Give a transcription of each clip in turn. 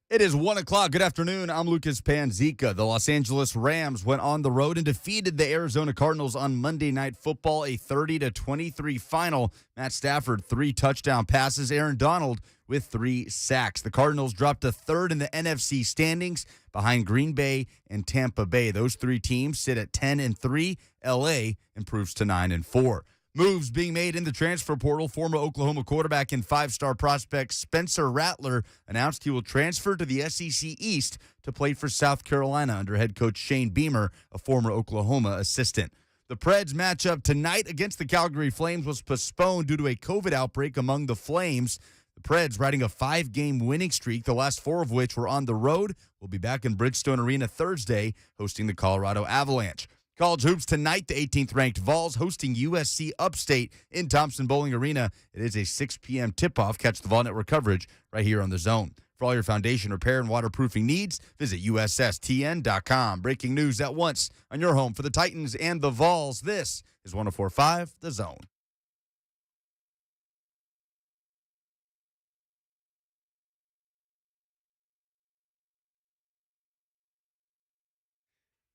It is 1 o'clock. Good afternoon. I'm Lucas Panzica. The Los Angeles Rams went on the road and defeated the Arizona Cardinals on Monday Night Football, a 30-23 final. Matt Stafford, 3 touchdown passes. Aaron Donald with 3 sacks. The Cardinals dropped to third in the NFC standings behind Green Bay and Tampa Bay. Those 3 teams sit at 10-3. LA improves to 9-4. Moves being made in the transfer portal. Former Oklahoma quarterback and 5-star prospect Spencer Rattler announced he will transfer to the SEC East to play for South Carolina under head coach Shane Beamer, a former Oklahoma assistant. The Preds matchup tonight against the Calgary Flames was postponed due to a COVID outbreak among the Flames. The Preds riding a 5-game winning streak, the last 4 of which were on the road, will be back in Bridgestone Arena Thursday hosting the Colorado Avalanche. College hoops tonight, the 18th-ranked Vols hosting USC Upstate in Thompson-Boling Arena. It is a 6 p.m. tip-off. Catch the Vol Network coverage right here on The Zone. For all your foundation repair and waterproofing needs, visit USSTN.com. Breaking news at once on your home for the Titans and the Vols. This is 104.5 The Zone.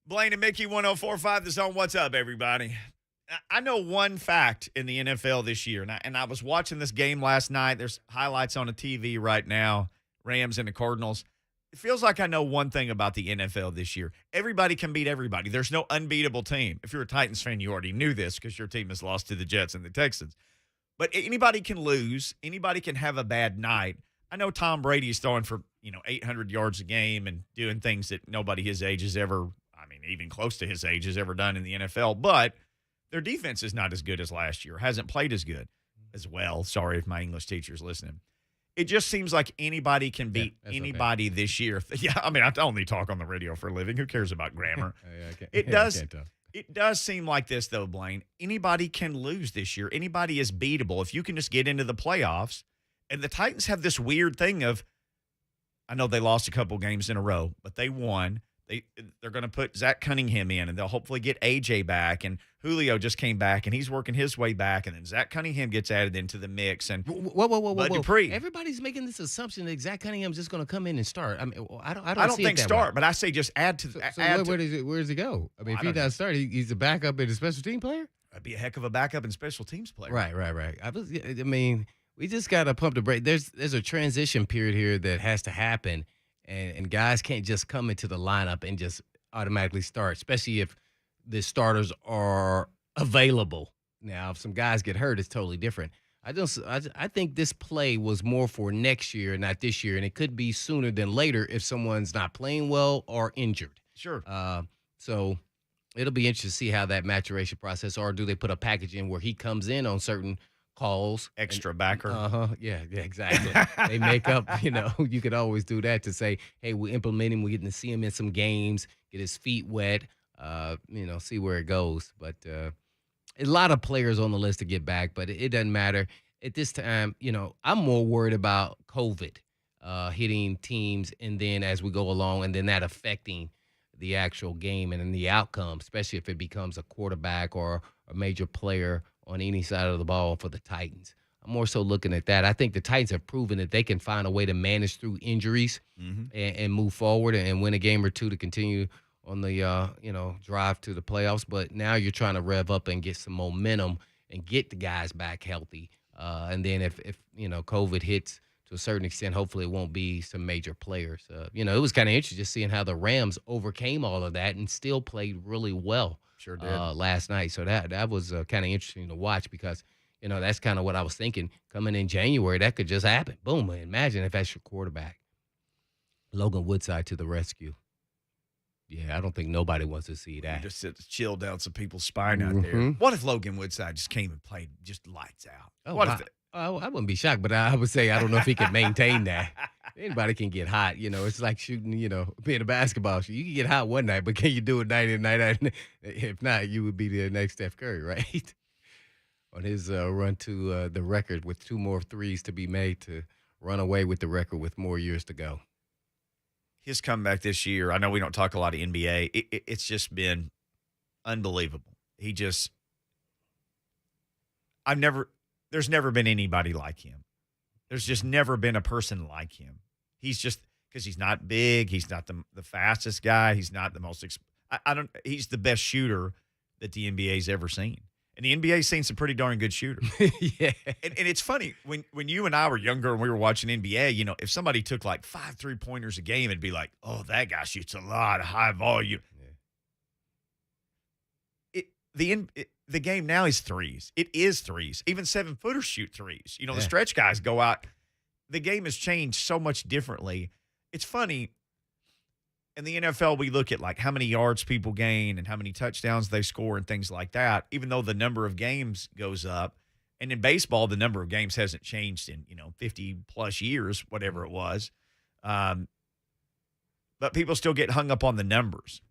Blaine and Mickey, 104.5 The Zone. What's up, everybody? I know one fact in the NFL this year, and I was watching this game last night. There's highlights on the TV right now, Rams and the Cardinals. It feels like I know one thing about the NFL this year. Everybody can beat everybody. There's no unbeatable team. If you're a Titans fan, you already knew this because your team has lost to the Jets and the Texans. But anybody can lose. Anybody can have a bad night. I know Tom Brady's throwing for 800 yards a game and doing things that nobody his age has ever – even close to his age has ever done in the NFL, but their defense is not as good as last year, hasn't played as good as well. Sorry if my English teacher's listening. It just seems like anybody can beat anybody this year. Yeah, I only talk on the radio for a living. Who cares about grammar? It does seem like this, though, Blaine. Anybody can lose this year. Anybody is beatable if you can just get into the playoffs. And the Titans have this weird thing of, I know they lost a couple games in a row, but they won. They're going to put Zach Cunningham in, and they'll hopefully get A.J. back. And Julio just came back, and he's working his way back. And then Zach Cunningham gets added into the mix. And whoa. Dupree. Everybody's making this assumption that Zach Cunningham's just going to come in and start. I don't think start, but I say just add to. Where does he go? If he doesn't start, he's a backup and a special team player? That'd be a heck of a backup and special teams player. Right. We just got to pump the brake. There's a transition period here that has to happen. And guys can't just come into the lineup and just automatically start, especially if the starters are available. Now, if some guys get hurt, it's totally different. I think this play was more for next year, not this year, and it could be sooner than later if someone's not playing well or injured. Sure. So it'll be interesting to see how that maturation process, or do they put a package in where he comes in on certain calls. Extra backer. Yeah, exactly. They make up, you could always do that to say, hey, we'll implement him. We're getting to see him in some games, get his feet wet, see where it goes. But a lot of players on the list to get back, but it doesn't matter. At this time, I'm more worried about COVID hitting teams, and then as we go along, and then that affecting the actual game and then the outcome, especially if it becomes a quarterback or a major player on any side of the ball for the Titans. I'm more so looking at that. I think the Titans have proven that they can find a way to manage through injuries and move forward and win a game or two to continue on the drive to the playoffs. But now you're trying to rev up and get some momentum and get the guys back healthy. And then if COVID hits to a certain extent, hopefully it won't be some major players. It was kind of interesting just seeing how the Rams overcame all of that and still played really well. Sure did. Last night. So that was kind of interesting to watch because, that's kind of what I was thinking. Coming in January, that could just happen. Boom. Imagine if that's your quarterback. Logan Woodside to the rescue. Yeah, I don't think nobody wants to see that. Just chill down some people's spine out there. What if Logan Woodside just came and played just lights out? I wouldn't be shocked, but I would say I don't know if he can maintain that. Anybody can get hot. It's like shooting, being a basketball shooter. You can get hot one night, but can you do it night in, night out? If not, you would be the next Steph Curry, right? On his run to the record with 2 more threes to be made to run away with the record with more years to go. His comeback this year, I know we don't talk a lot of NBA. It's just been unbelievable. There's never been anybody like him. There's just never been a person like him. He's because he's not big. He's not the fastest guy. He's not the most he's the best shooter that the NBA's ever seen. And the NBA's seen some pretty darn good shooters. Yeah. And it's funny, when you and I were younger and we were watching NBA, if somebody took like 5 3-pointers a game, it'd be like, oh, that guy shoots a lot of high volume. Yeah. The game now is threes. It is threes. Even 7-footers shoot threes. The stretch guys go out. The game has changed so much differently. It's funny. In the NFL, we look at like how many yards people gain and how many touchdowns they score and things like that, even though the number of games goes up. And in baseball, the number of games hasn't changed in, 50-plus years, whatever it was. But people still get hung up on the numbers.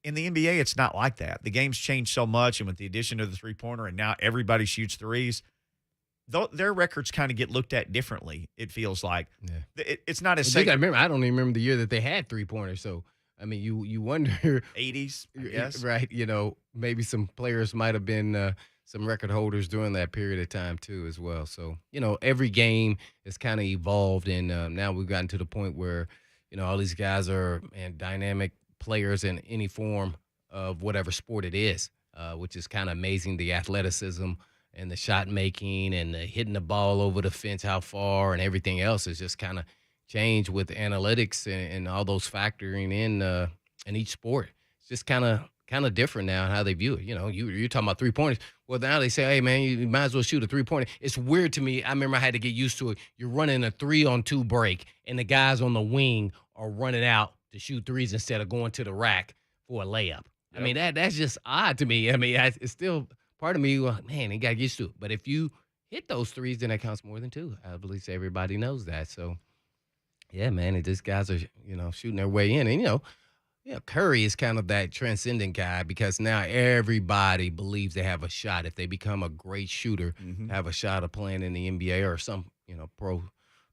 In the NBA, it's not like that. The game's changed so much, and with the addition of the three-pointer, and now everybody shoots threes, their records kind of get looked at differently, it feels like. Yeah. It's not as safe. I don't even remember the year that they had three-pointers. So, I mean, you wonder. 80s, I guess. Right. Maybe some players might have been some record holders during that period of time, too, as well. So, every game has kind of evolved, and now we've gotten to the point where, all these guys are dynamic players in any form of whatever sport it is, which is kind of amazing, the athleticism and the shot making and the hitting the ball over the fence, how far, and everything else has just kind of changed with analytics and all those factoring in each sport. It's just kind of different now in how they view it. You're talking about three-pointers. Well, now they say, hey, man, you might as well shoot a three-pointer. It's weird to me. I remember I had to get used to it. You're running a 3-on-2 break, and the guys on the wing are running out to shoot threes instead of going to the rack for a layup. Yep. I mean, that's just odd to me. I mean, it's still – part of me, man, he got used to it. But if you hit those threes, then that counts more than 2. I believe everybody knows that. So, yeah, man, these guys are, shooting their way in. And, Curry is kind of that transcendent guy because now everybody believes they have a shot. If they become a great shooter, have a shot of playing in the NBA or some,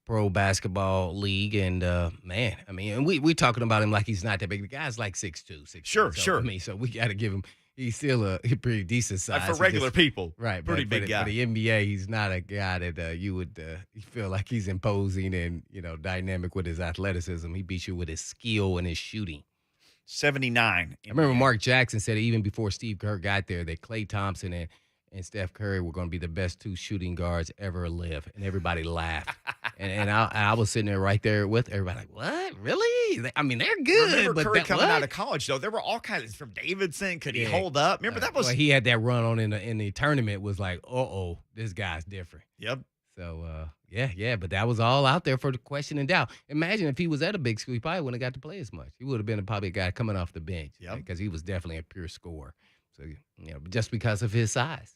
pro basketball league. And, man, I mean, and we talking about him like he's not that big. The guy's like 6'2", 6'3". Sure. I mean, so we got to give him. He's still a pretty decent size. For regular people. Right. Pretty big guy. For the NBA, he's not a guy that you would feel like he's imposing and, dynamic with his athleticism. He beats you with his skill and his shooting. 79. I remember Mark Jackson said even before Steve Kerr got there that Klay Thompson and Steph Curry were going to be the best 2 shooting guards ever live. And everybody laughed. and I was sitting there right there with everybody like, what? Really? I mean, they're good. Remember but Curry coming what? out of college, though. There were all kinds from Davidson. Could he hold up? Remember that was. Well, he had that run on in the tournament was like, this guy's different. Yep. So, yeah, but that was all out there for the question and doubt. Imagine if he was at a big school, he probably wouldn't have got to play as much. He would have been probably a guy coming off the bench because he was definitely a pure scorer. So, just because of his size.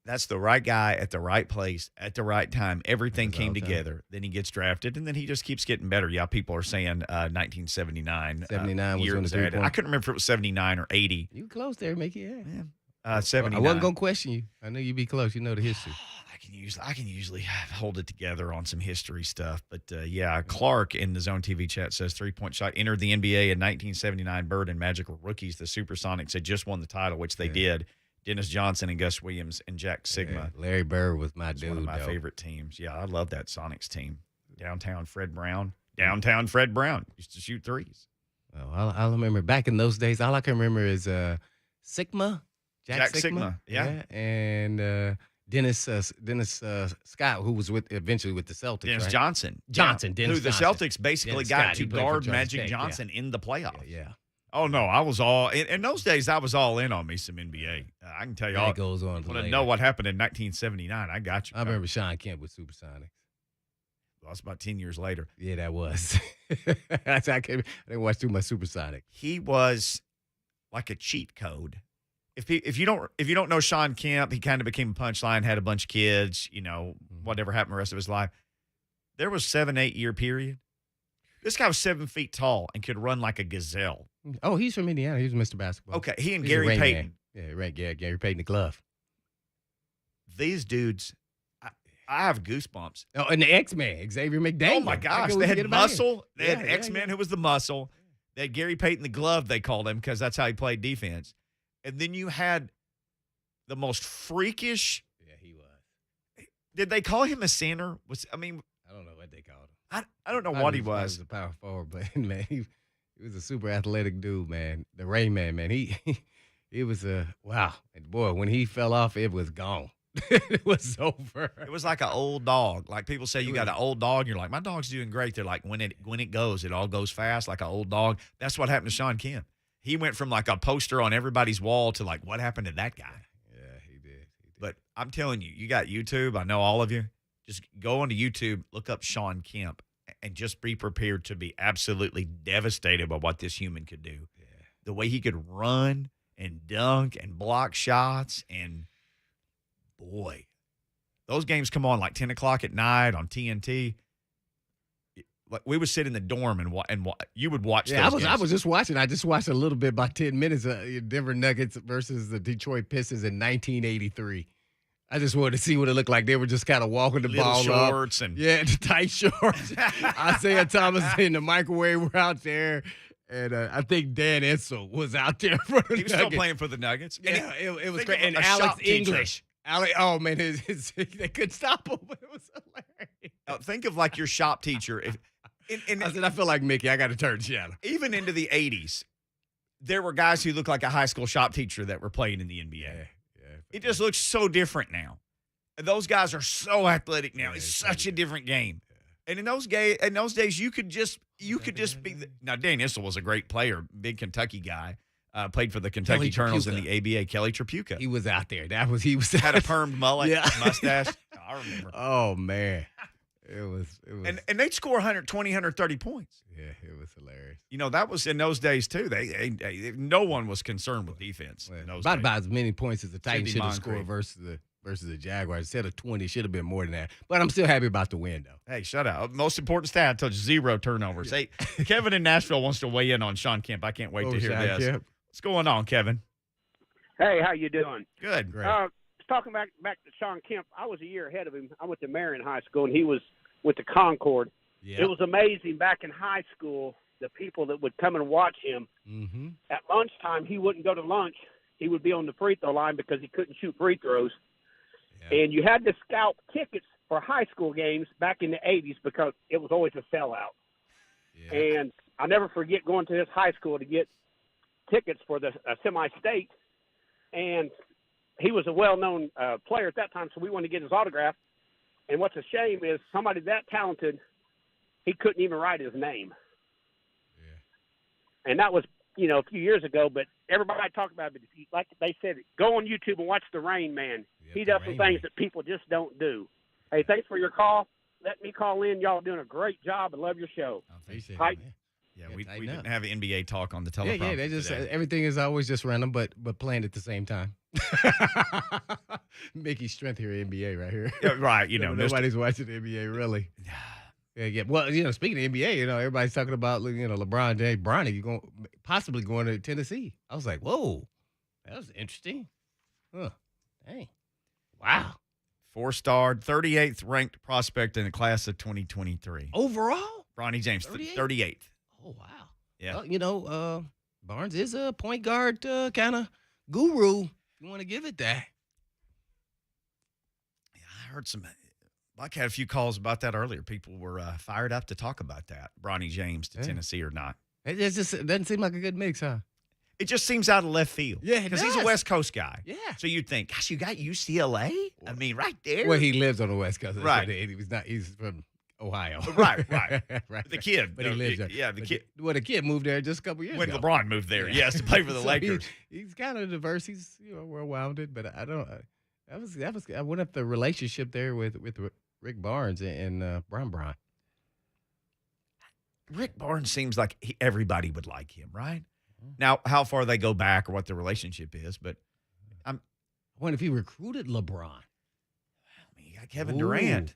That's the right guy at the right place at the right time. Everything came together. Then he gets drafted, and then he just keps getting better. Yeah, people are saying 1979. 79 was when the three-point. I couldn't remember if it was 79 or 80. You close there, Mickey. Yeah. 79. I wasn't going to question you. I knew you'd be close. You know the history. I can usually hold it together on some history stuff. But, Clark in the Zone TV chat says three-point shot entered the NBA in 1979. Bird and Magic were rookies. The Supersonics had just won the title, which they did. Dennis Johnson and Gus Williams and Jack Sigma. Yeah, Larry Bird was my dude. One of my favorite teams. Yeah, I love that Sonics team. Downtown Fred Brown used to shoot threes. Well, I remember back in those days, all I can remember is Sigma. Jack Sigma. Yeah. And Dennis Scott, who was eventually with the Celtics. Dennis right? Johnson. Dennis who the Johnson. Celtics basically Dennis got Scott, to guard Magic Johnson in the playoffs. Yeah. Oh, no, I was all – in those days, I was all in on me some NBA. I can tell you all – goes on to know what happened in 1979. I got you. I remember Sean Kemp with Supersonics. Well, that's about 10 years later. Yeah, that was. I didn't watch too much Supersonics. He was like a cheat code. If you don't know Sean Kemp, he kind of became a punchline, had a bunch of kids, whatever happened the rest of his life. There was 7-8 year period. This guy was 7 feet tall and could run like a gazelle. Oh, he's from Indiana. He was Mr. Basketball. Okay, he's Gary Payton. Man. Yeah, right. Yeah, Gary Payton, the glove. These dudes, I have goosebumps. Oh, and the X-Man, Xavier McDaniel. Oh, my gosh. They had muscle. They had X-Man who was the muscle. They had Gary Payton, the glove, they called him, because that's how he played defense. And then you had the most freakish. Yeah, he was. Did they call him a center? I don't know. what they called him. I don't know what he Probably was. a power forward, but man, he was a super athletic dude, man. The Rain Man, man. He was a wow. And boy, when he fell off, it was gone. It was over. It was like an old dog. Like people say you got an old dog. You're like, my dog's doing great. They're like, when it goes, it all goes fast like an old dog. That's what happened to Sean Kemp. He went from like a poster on everybody's wall to like, what happened to that guy? Yeah, he did. But I'm telling you, you got YouTube. I know all of you. Just go onto YouTube, look up Sean Kemp, and just be prepared to be absolutely devastated by what this human could do. Yeah. The way he could run and dunk and block shots. And, boy, those games come on like 10 o'clock at night on TNT. Like we would sit in the dorm and you would watch. Yeah, those games. I was just watching. I just watched a little bit, about 10 minutes of Denver Nuggets versus the Detroit Pistons in 1983. I just wanted to see what it looked like. They were just kind of walking the Little ball shorts up. and The tight shorts. Isaiah Thomas and the microwave were out there, and I think Dan Ensel was out there for the he was Nuggets. still playing for the Nuggets. Yeah, it was think great. of And a Alex shop teacher. English. Oh man, they couldn't stop him. It was hilarious. Think of like your shop teacher. I said, I feel like Mickey. I got to turn the channel. Even into the 80s, there were guys who looked like a high school shop teacher that were playing in the NBA. Yeah. It just looks so different now. Those guys are so athletic now. Yeah, It's it's such a different game. Yeah. And in those days, you could just be now. Dan Issel was a great player, big Kentucky guy. Played for the Kentucky Kelly Colonels in Tripucka. the ABA. Kelly Tripucka He was out there. He was had a permed mullet, Yeah. mustache. I remember. Oh man, it was. And they'd score 120, 130 points. Yeah, it was hilarious. You know, that was in those days too. They no one was concerned with defense. In those days. About as many points as the Titans Sidney should have Moncrief. scored versus the Jaguars. Instead of 20, it should have been more than that. But I'm still happy about the win, though. Hey, shut up. Most important stat, I told you, 0 turnovers. Hey, Kevin in Nashville wants to weigh in on Sean Kemp. I can't wait to hear Sean this. Kemp. What's going on, Kevin? Hey, how you doing? Good. Great. Talking back to Sean Kemp, I was a year ahead of him. I went to Marion High School, and he was with the Concord. Yeah. It was amazing back in high school, the people that would come and watch him. Mm-hmm. At lunchtime, he wouldn't go to lunch. He would be on the free throw line because he couldn't shoot free throws. Yeah. And you had to scalp tickets for high school games back in the 80s because it was always a sellout. Yeah. And I'll never forget going to this high school to get tickets for the semi-state. And he was a well-known player at that time, so we wanted to get his autograph. And what's a shame is somebody that talented, he couldn't even write his name. Yeah. And that was, a few years ago, but everybody talked about it. If you, like they said, go on YouTube and watch The Rain Man. Yeah, He The does some Rain things Man. that people just don't do. Hey, thanks for your call. Let me call in. Y'all are doing a great job. I love your show. Appreciate it, Hi. man. Yeah, Yeah, we tighten didn't up. have NBA talk on the Yeah, teleprompter they just today. everything is always just random, but planned at the same time. Mickey's strength here in NBA right here. Yeah, right, you know. Nobody's watching the NBA really. Yeah. Well, speaking of NBA, everybody's talking about LeBron James, Bronny, possibly going to Tennessee. I was like, whoa, that was interesting. Huh? Dang, wow. 4-star, 38th ranked prospect in the class of 2023. Overall, Bronny James, 38th? 38th. oh wow. Yeah. Well, Barnes is a point guard kind of guru. You want to give it that? Yeah, I heard Buck had a few calls about that earlier. People were fired up to talk about that, Bronny James to Yeah. Tennessee or not. It doesn't seem like a good mix, huh? It just seems out of left field. Yeah, it because he's a does. West Coast guy. Yeah. So you'd think, gosh, you got UCLA? I mean, right there. Well, he lives on the West Coast. That's Right. what He was not. He's from Ohio. Right. right. The kid. But he lives there. Yeah, the kid. Well, the kid moved there just a couple years When ago. LeBron moved there, yes, to play for the So Lakers. He's kind of diverse. He's well-rounded, but I don't. I went up the relationship there with Rick Barnes and Bron. Rick Barnes seems like everybody would like him, right? Now, how far they go back or what the relationship is, but I wonder if he recruited LeBron. I mean, you got Kevin Ooh. Durant.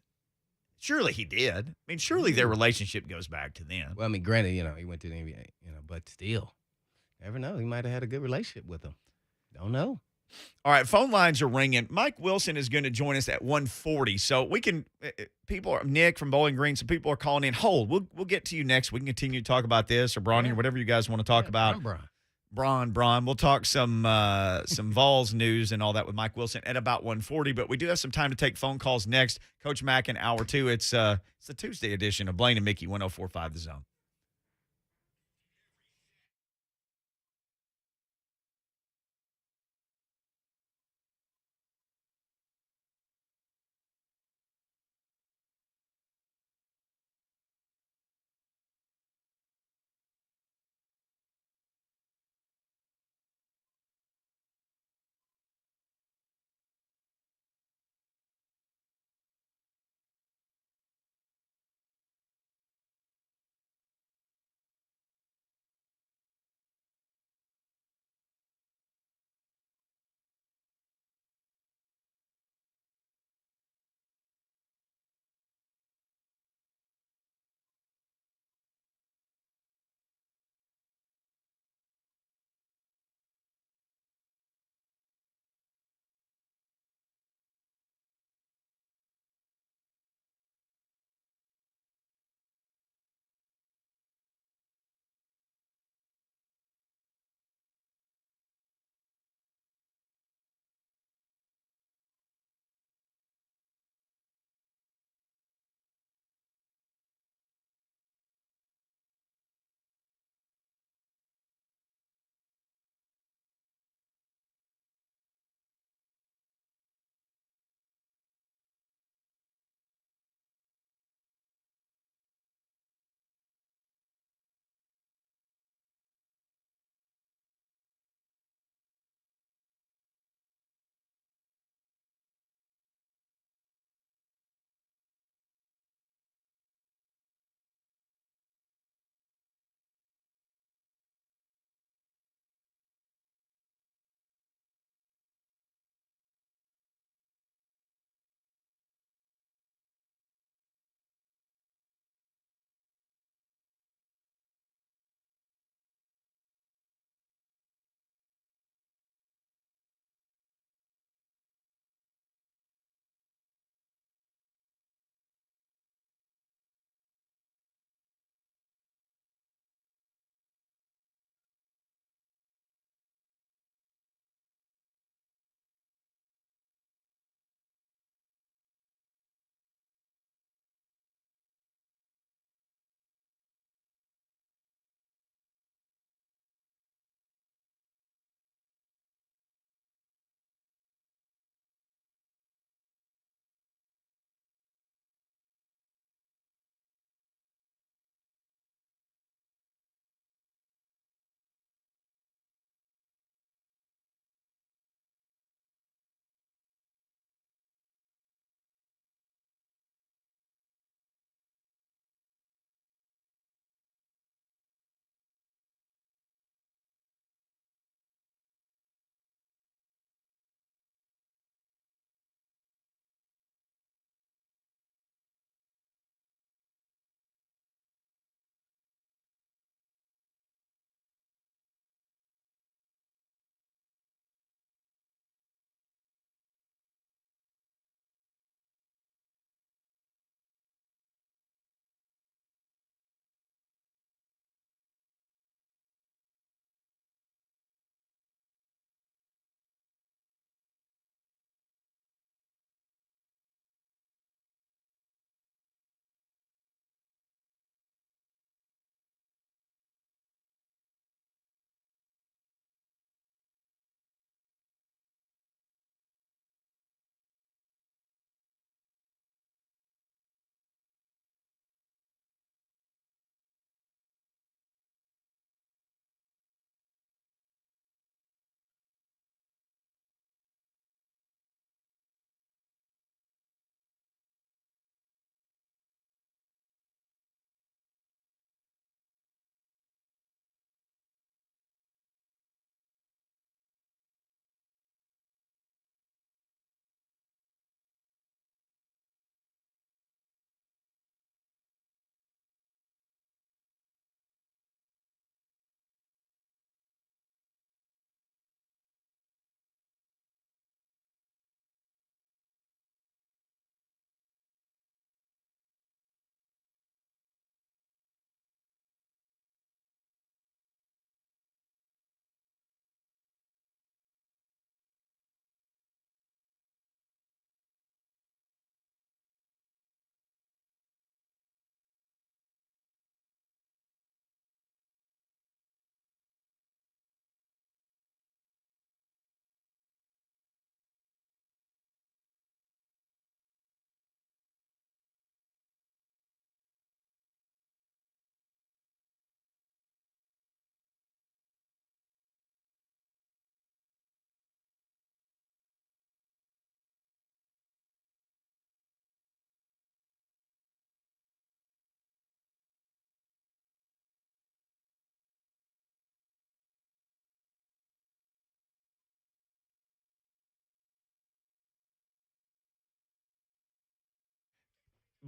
Surely he did. I mean, surely their relationship goes back to them. Well, I mean, granted, he went to the NBA, but still, never know. He might have had a good relationship with him. Don't know. All right, phone lines are ringing. Mike Wilson is going to join us at 1:40. So we can, Nick from Bowling Green, some people are calling in. Hold, we'll get to you next. We can continue to talk about this or Bronny or whatever you guys want to talk about. Bron. Braun. We'll talk some Vols news and all that with Mike Wilson at about 1:40. But we do have some time to take phone calls next. Coach Mack in hour 2. It's the Tuesday edition of Blaine and Mickey 104.5 The Zone.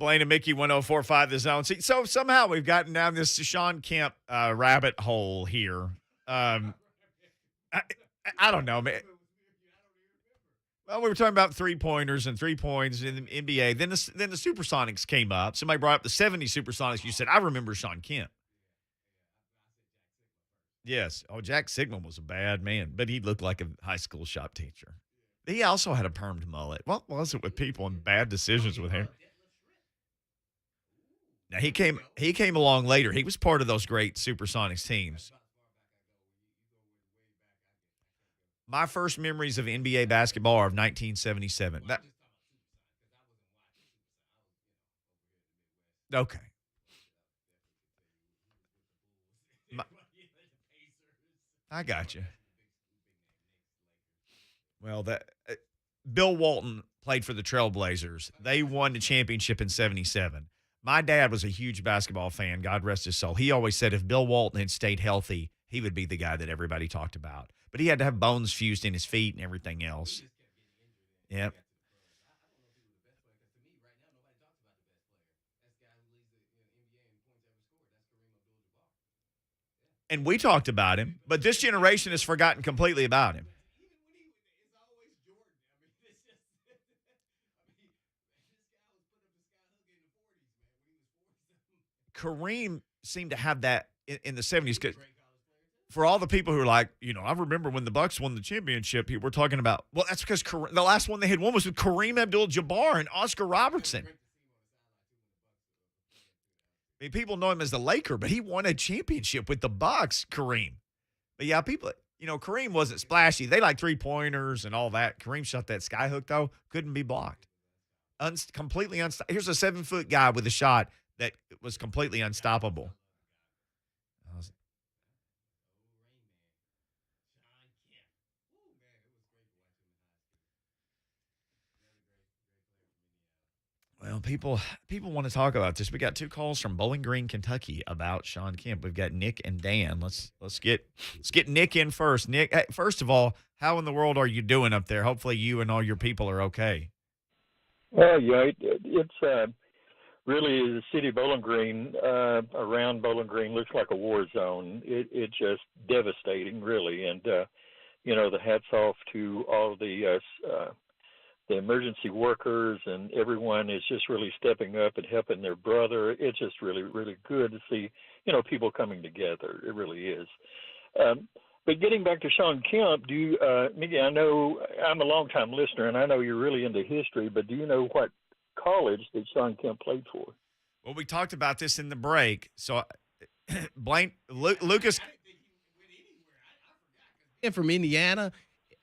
Blaine and Mickey 104.5 The Zone. So somehow we've gotten down this Sean Kemp rabbit hole here. I don't know, man. Well, we were talking about three-pointers and 3 points in the NBA. Then the Supersonics came up. Somebody brought up the 70 Supersonics. You said, I remember Sean Kemp. Yes. Oh, Jack Sigmund was a bad man, but he looked like a high school shop teacher. He also had a permed mullet. What was it with people and bad decisions with him? Now, he came along later. He was part of those great Supersonics teams. My first memories of NBA basketball are of 1977. Okay. I got you. Well, Bill Walton played for the Trailblazers. They won the championship in 77. My dad was a huge basketball fan, God rest his soul. He always said if Bill Walton had stayed healthy, he would be the guy that everybody talked about. But he had to have bones fused in his feet and everything else. Yep. And we talked about him, but this generation has forgotten completely about him. Kareem seemed to have that in the 70s. For all the people who are like, I remember when the Bucks won the championship, we're talking about, well, that's because the last one they had won was with Kareem Abdul-Jabbar and Oscar Robertson. I mean, people know him as the Laker, but he won a championship with the Bucks, Kareem. But yeah, people, Kareem wasn't splashy. They like three-pointers and all that. Kareem shot that skyhook, though, couldn't be blocked. Completely unstoppable. Here's a 7-foot guy with a shot that was completely unstoppable. Well, people want to talk about this. We got 2 calls from Bowling Green, Kentucky about Sean Kemp. We've got Nick and Dan. Let's get Nick in first. Nick, hey, first of all, how in the world are you doing up there? Hopefully you and all your people are okay. Well, yeah, it's really the city of Bowling Green, around Bowling Green looks like a war zone. It's just devastating, really. And, the hats off to all the emergency workers, and everyone is just really stepping up and helping their brother. It's just really, really good to see, people coming together. It really is. But getting back to Sean Kemp, Mickey, I know I'm a longtime listener, and I know you're really into history, but do you know what college that Sean Kemp played for? Well, we talked about this in the break. So, Blaine, Lucas. From Indiana.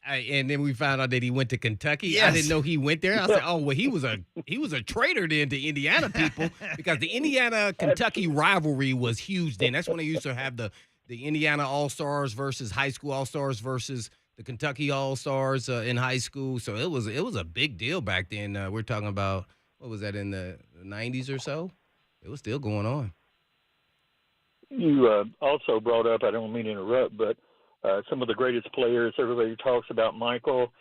And then we found out that he went to Kentucky. Yes. I didn't know he went there. I said, "Oh, well, he was a traitor then to Indiana people because the Indiana-Kentucky rivalry was huge then. That's when they used to have the Indiana All-Stars versus high school All-Stars versus the Kentucky All-Stars in high school. So it was a big deal back then. We're talking about, what was that, in the 90s or so? It was still going on. You also brought up, I don't mean to interrupt, but some of the greatest players. Everybody talks about Michael,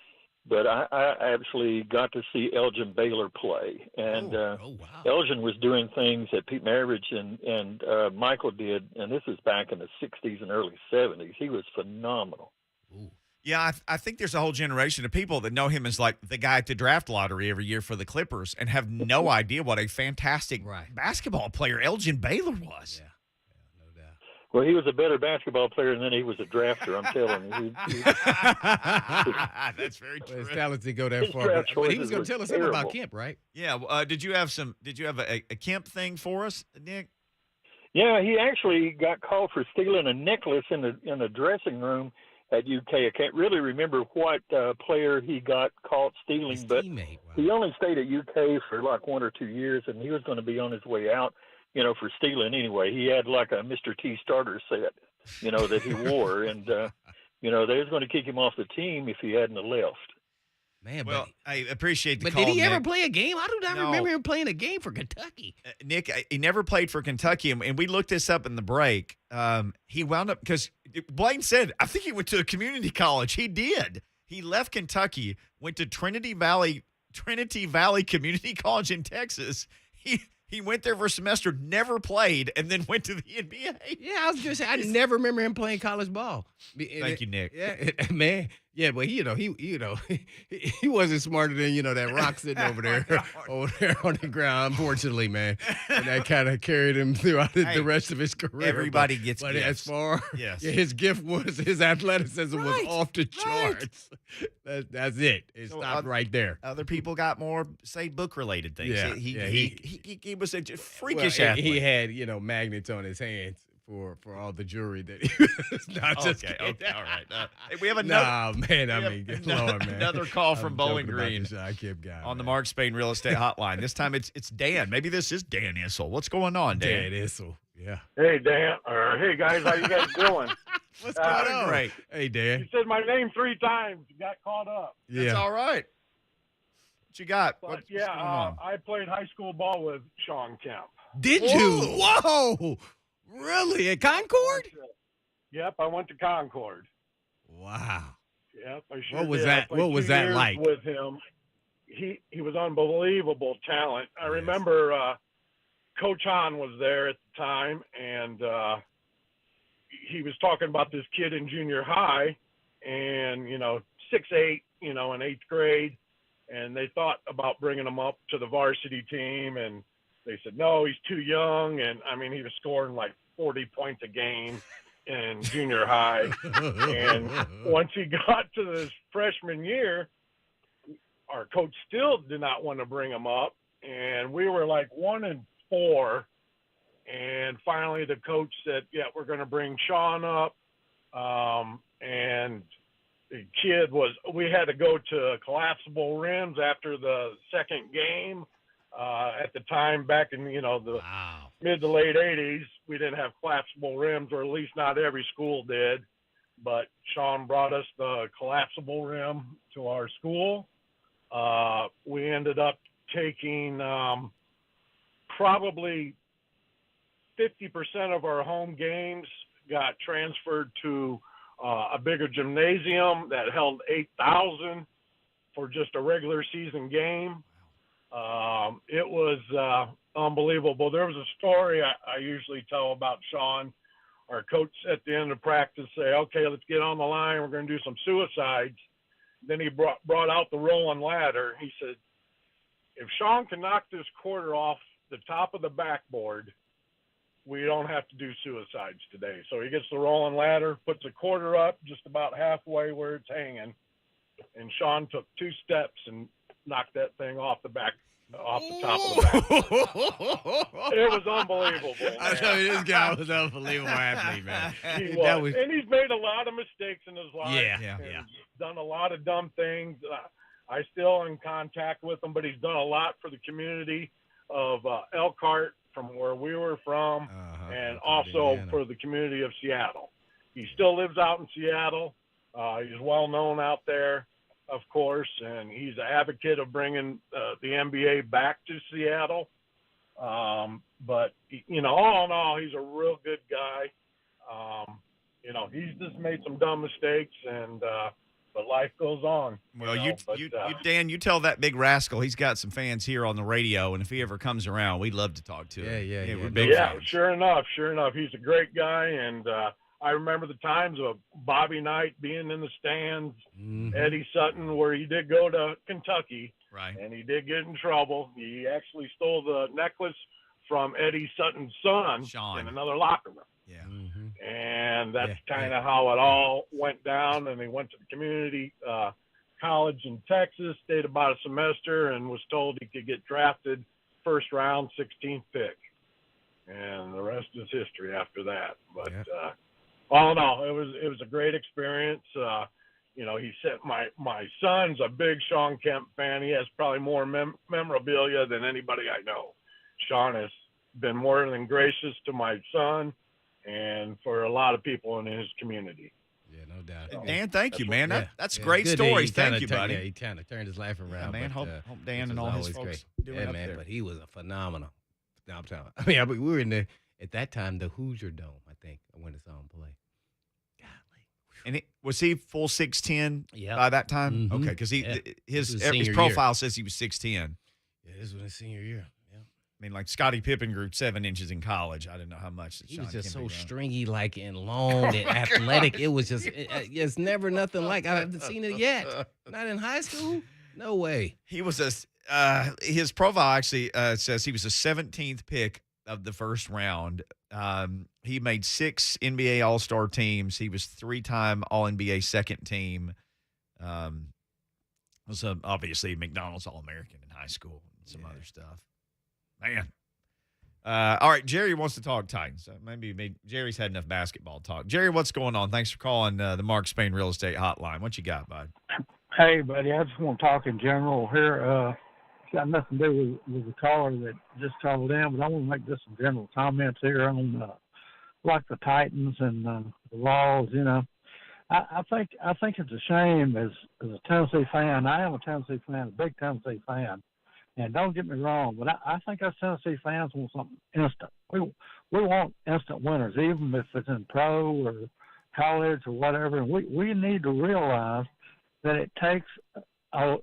but I actually got to see Elgin Baylor play, and wow. Elgin was doing things that Pete Maravich and Michael did, and this is back in the 60s and early 70s. He was phenomenal. Ooh. Yeah, I think there's a whole generation of people that know him as like the guy at the draft lottery every year for the Clippers and have no idea what a fantastic basketball player Elgin Baylor was. Yeah. Well, he was a better basketball player than he was a drafter, I'm telling you. That's very true. Well, his talent didn't go that far. But he was going to tell us something about Kemp, right? Yeah. Did you have a Kemp thing for us, Nick? Yeah, he actually got called for stealing a necklace in the dressing room at UK. I can't really remember what player he got caught stealing, but he only stayed at UK for like 1 or 2 years, and he was going to be on his way out, for stealing anyway. He had like a Mr. T starter set, that he wore, and, they was going to kick him off the team if he hadn't left. Man, well, I appreciate the call, But did he ever Nick. play a game? I do not remember him playing a game for Kentucky. Nick, he never played for Kentucky, and we looked this up in the break. He wound up, because Blaine said, I think he went to a community college. He did. He left Kentucky, went to Trinity Valley Community College in Texas. he went there for a semester, never played, and then went to the NBA. Yeah, I was just I never remember him playing college ball. Thank you, Nick. Yeah, man. Yeah, but he wasn't smarter than that rock sitting over there on the ground. Unfortunately, man, and that kind of carried him throughout the rest of his career. Everybody gets but gifts. as far Yes. his gift was his athleticism was off the charts. That's it. It stopped right there. Other people got more, say, book-related things. Yeah, He was a freakish Well, athlete. he had magnets on his hands for all the jewelry that he was not just Okay, kidding. all right. Hey, we have another. Nah, man. I mean, good Lord, man. Another call from I'm Bowling joking about Green this Shot guy, on the man. Mark Spain Real Estate Hotline. This time it's Dan. Maybe this is Dan Issel. What's going on, Dan? Dan Issel. Yeah. Hey, Dan. Hey, guys. How you guys doing? What's going on? Great. Hey, You Dan. said my name 3 times. You got caught up. That's all right. What you got? But, What's yeah, going on? I played high school ball with Sean Kemp. Did you? Whoa. Really? At Concord? Yep, I went to Concord. Wow. Yep, I sure What was did. I that- played what was 2 that years like? with him? He was unbelievable talent. I remember Coach Hahn was there at the time, and he was talking about this kid in junior high, and 6'8", in 8th grade, and they thought about bringing him up to the varsity team, and they said no, he's too young, and I mean he was scoring like 40 points a game in junior high, and once he got to his freshman year, our coach still did not want to bring him up, and we were like 1-4. And finally, the coach said, "Yeah, we're going to bring Sean up." And the kid we had to go to collapsible rims after the second game. At the time, back in the mid to late '80s, we didn't have collapsible rims, or at least not every school did. But Sean brought us the collapsible rim to our school. We ended up taking probably 50% of our home games got transferred to a bigger gymnasium that held 8,000 for just a regular season game. It was unbelievable. There was a story I usually tell about Sean. Our coach at the end of practice say, "Okay, let's get on the line. We're going to do some suicides." Then he brought out the rolling ladder. He said, "If Sean can knock this quarter off the top of the backboard, we don't have to do suicides today." So he gets the rolling ladder, puts a quarter up just about halfway where it's hanging, and Sean took 2 steps and knocked that thing off the top of the backboard. It was unbelievable, man. I tell you, this guy was an unbelievable athlete, man. He That was. was- And he's made a lot of mistakes in his life. Yeah. and done a lot of dumb things. I still in contact with him, but he's done a lot for the community of Elkhart, from where we were from, and also Indiana. for the community of Seattle. He still lives out in Seattle. He's well known out there, of course, and he's an advocate of bringing the NBA back to Seattle. But all in all, he's a real good guy. He's just made some dumb mistakes, and but life goes on. Well, Dan, you tell that big rascal he's got some fans here on the radio, and if he ever comes around, we'd love to talk to him. Yeah. We're big Yeah, fans. sure enough. He's a great guy, and I remember the times of Bobby Knight being in the stands, Mhm. Eddie Sutton, where he did go to Kentucky, Right. and he did get in trouble. He actually stole the necklace from Eddie Sutton's son Sean. in another locker room. Yeah. Mhm. And that's Yeah, kind of how it all went down. And he went to the community college in Texas, stayed about a semester, and was told he could get drafted first round, 16th pick. And the rest is history after that. But all in all, it was a great experience. He said my son's a big Sean Kemp fan. He has probably more memorabilia than anybody I know. Sean has been more than gracious to my son and for a lot of people in his community. Yeah, no doubt. Dan, thank you, man. That's Yeah, great good stories. he kinda Thank you, buddy. Yeah, he kind of turned his life around. man. but, Hope Dan which and was all his always folks great. doing Yeah, up man. there. But he was a phenomenal. I'm telling. I mean, we were in at that time the Hoosier Dome. I think when I saw him play. Golly. And was he full 6'10" Yep. by that time? Mhm. Okay, because Yeah. his This was senior profile says he was 6'10". Yeah, this was his senior year. Yeah. I mean, like Scottie Pippen grew 7 inches in college. I didn't know how much. He was just so grown. stringy, like, and long and athletic. It was just, it's never nothing like. I haven't seen it yet. Not in high school. No way. He was his profile actually says he was the 17th pick of the first round. He made 6 NBA All-Star teams. He was 3-time All-NBA second team. Was obviously McDonald's All-American in high school and some other stuff. Man. All right, Jerry wants to talk Titans. Maybe Jerry's had enough basketball talk. Jerry, what's going on? Thanks for calling the Mark Spain Real Estate Hotline. What you got, bud? Hey, buddy, I just want to talk in general here. It's got nothing to do with the caller that just called in, but I want to make just some general comments here on like the Titans and the laws. You know, I think it's a shame as a Tennessee fan. I am a Tennessee fan, a big Tennessee fan. And don't get me wrong, but I think us Tennessee fans want something instant. We want instant winners, even if it's in pro or college or whatever. And we need to realize that it takes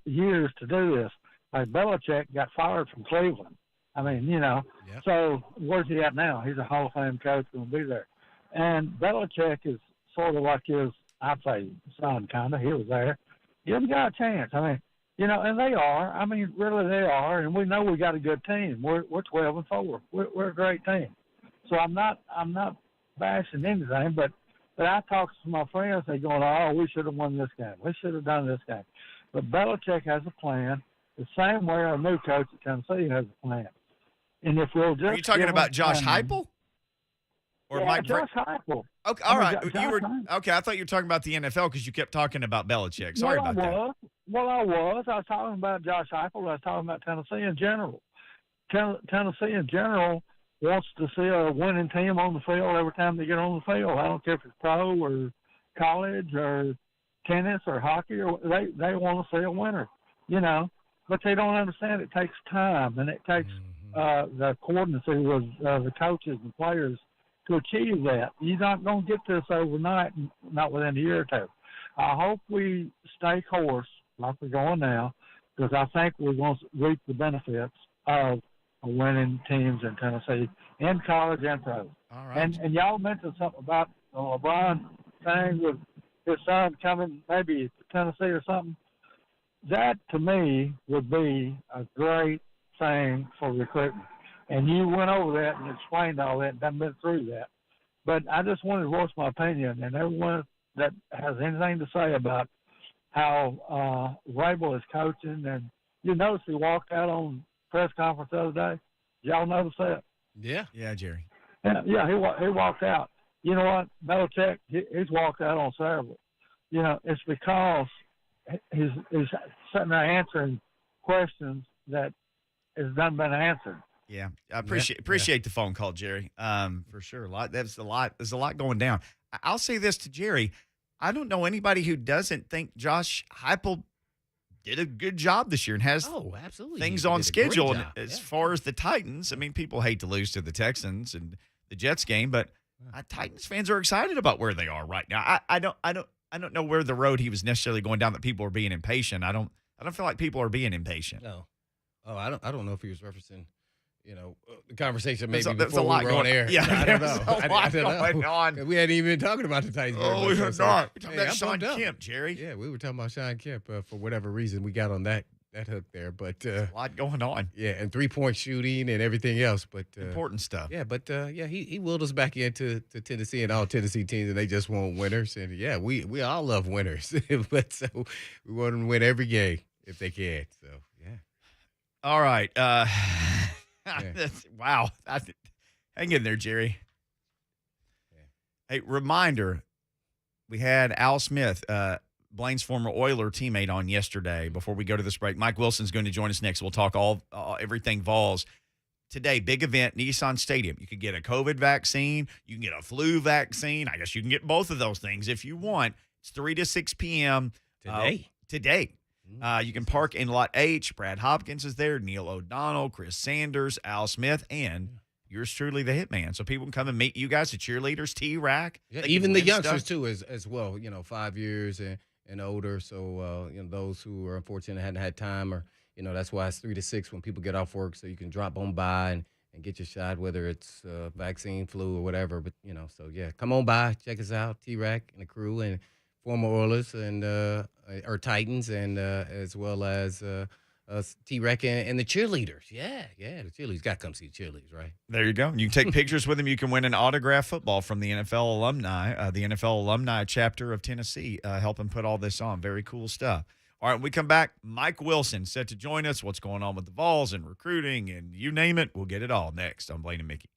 years to do this. Like Belichick got fired from Cleveland. I mean, you know, So where's he at now? He's a Hall of Fame coach, going to be there. And Belichick is sort of like his, I'd say, son, kind of. He was there. Give him got a chance. I mean, you know, and they are. I mean, really, they are. And we know we got a good team. We're 12-4. We're a great team. So I'm not bashing anything, but I talk to my friends. They going, oh, we should have won this game. We should have done this game. But Belichick has a plan. The same way our new coach at Tennessee has a plan. And if we'll just are you talking about Josh Heupel? Or yeah, Mike Josh Heupel. Okay, all right. Okay. I thought you were talking about the NFL because you kept talking about Belichick. Sorry about that. I was talking about Josh Heupel. I was talking about Tennessee in general. Tennessee in general wants to see a winning team on the field every time they get on the field. I don't care if it's pro or college or tennis or hockey, or they want to see a winner, you know. But they don't understand it takes time, and it takes the coordinates with the coaches and players to achieve that. You're not going to get this overnight, not within a year or two. I hope we stay course like we're going now, because I think we're going to reap the benefits of winning teams in Tennessee, in college and pro. All right. And y'all mentioned something about the LeBron thing with his son coming maybe to Tennessee or something. That, to me, would be a great thing for recruitment. And you went over that and explained all that and done been through that. But I just wanted to voice my opinion, and everyone that has anything to say about how Rabel is coaching. And you notice he walked out on press conference the other day. Y'all notice that? Yeah. Yeah, Jerry. Yeah, he walked out. You know what? Belichick, he's walked out on several. You know, it's because he's sitting there answering questions that has not been answered. Yeah, I appreciate the phone call, Jerry. For sure. There's a lot going down. I'll say this to Jerry. I don't know anybody who doesn't think Josh Heupel did a good job this year and has absolutely things on schedule. And as far as the Titans, I mean, people hate to lose to the Texans and the Jets game, but Titans fans are excited about where they are right now. I don't know where the road he was necessarily going down that people are being impatient. I don't feel like people are being impatient. No. Oh, I don't know if he was referencing, you know, the conversation maybe there's before we were on air. Yeah, I don't know. I don't know. We hadn't even been talking about the Titans. Oh, we were not. We're talking about Sean Kemp, Kemp, Jerry. Yeah, we were talking about Sean Kemp for whatever reason. We got on that hook there, but a lot going on. Yeah, and 3-point shooting and everything else, but important stuff. Yeah, but he willed us back into Tennessee and all Tennessee teams, and they just want winners. And yeah, we all love winners, but so we want them to win every game if they can. So yeah. All right. Wow. Hang in there, Jerry. Yeah. Hey, reminder, we had Al Smith, Blaine's former Oiler teammate, on yesterday before we go to this break. Mike Wilson's going to join us next. We'll talk everything Vols. Today, big event, Nissan Stadium. You can get a COVID vaccine. You can get a flu vaccine. I guess you can get both of those things if you want. It's 3 to 6 p.m. Today. You can park in Lot H. Brad Hopkins is there, Neil O'Donnell, Chris Sanders, Al Smith, and yours truly, the Hitman. So people can come and meet you guys, the cheerleaders, T-Rack. Yeah, even the youngsters, too, as well, 5 years and older. So, those who are unfortunate hadn't had time, or, that's why it's 3 to 6 when people get off work, so you can drop on by and and get your shot, whether it's vaccine, flu, or whatever. But so yeah, come on by, check us out, T-Rack and the crew, and former Oilers and or Titans, and as well as T-Rack and the cheerleaders. Yeah, the cheerleaders. Got to come see the cheerleaders, right? There you go. You can take pictures with them. You can win an autographed football from the NFL alumni, the NFL alumni chapter of Tennessee, helping put all this on. Very cool stuff. All right, when we come back, Mike Wilson set to join us. What's going on with the Vols and recruiting and you name it, we'll get it all next on Blaine and Mickey.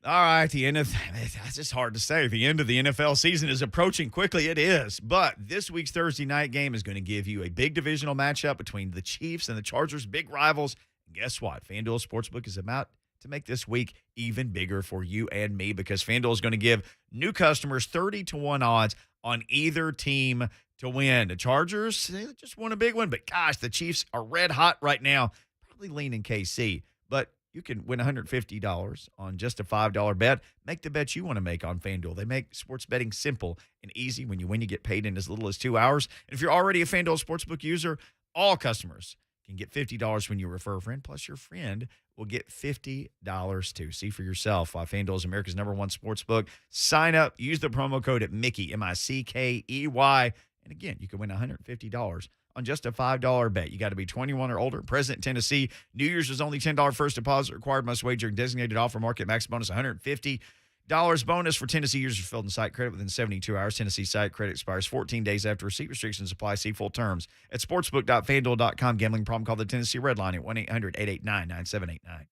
All right, the end of that's just hard to say. The end of the NFL season is approaching quickly. It is, but this week's Thursday night game is going to give you a big divisional matchup between the Chiefs and the Chargers, big rivals. And guess what? FanDuel Sportsbook is about to make this week even bigger for you and me because FanDuel is going to give new customers 30-1 odds on either team to win. The Chargers, they just won a big one, but gosh, the Chiefs are red hot right now. Probably leaning KC, but you can win $150 on just a $5 bet. Make the bet you want to make on FanDuel. They make sports betting simple and easy. When you win, you get paid in as little as 2 hours. And if you're already a FanDuel Sportsbook user, all customers can get $50 when you refer a friend. Plus, your friend will get $50 too. See for yourself why FanDuel is America's #1 sportsbook. Sign up. Use the promo code at Mickey, Mickey. And again, you can win $150 on just a $5 bet. You got to be 21 or older, present in Tennessee. New Year's is only $10 first deposit required. Must wager in designated offer market. Max bonus $150 bonus for Tennessee users filled in site credit within 72 hours. Tennessee site credit expires 14 days after receipt. Restrictions apply. See full terms at sportsbook.fanduel.com. Gambling problem? Call the Tennessee Red Line at 1-800-889-9789.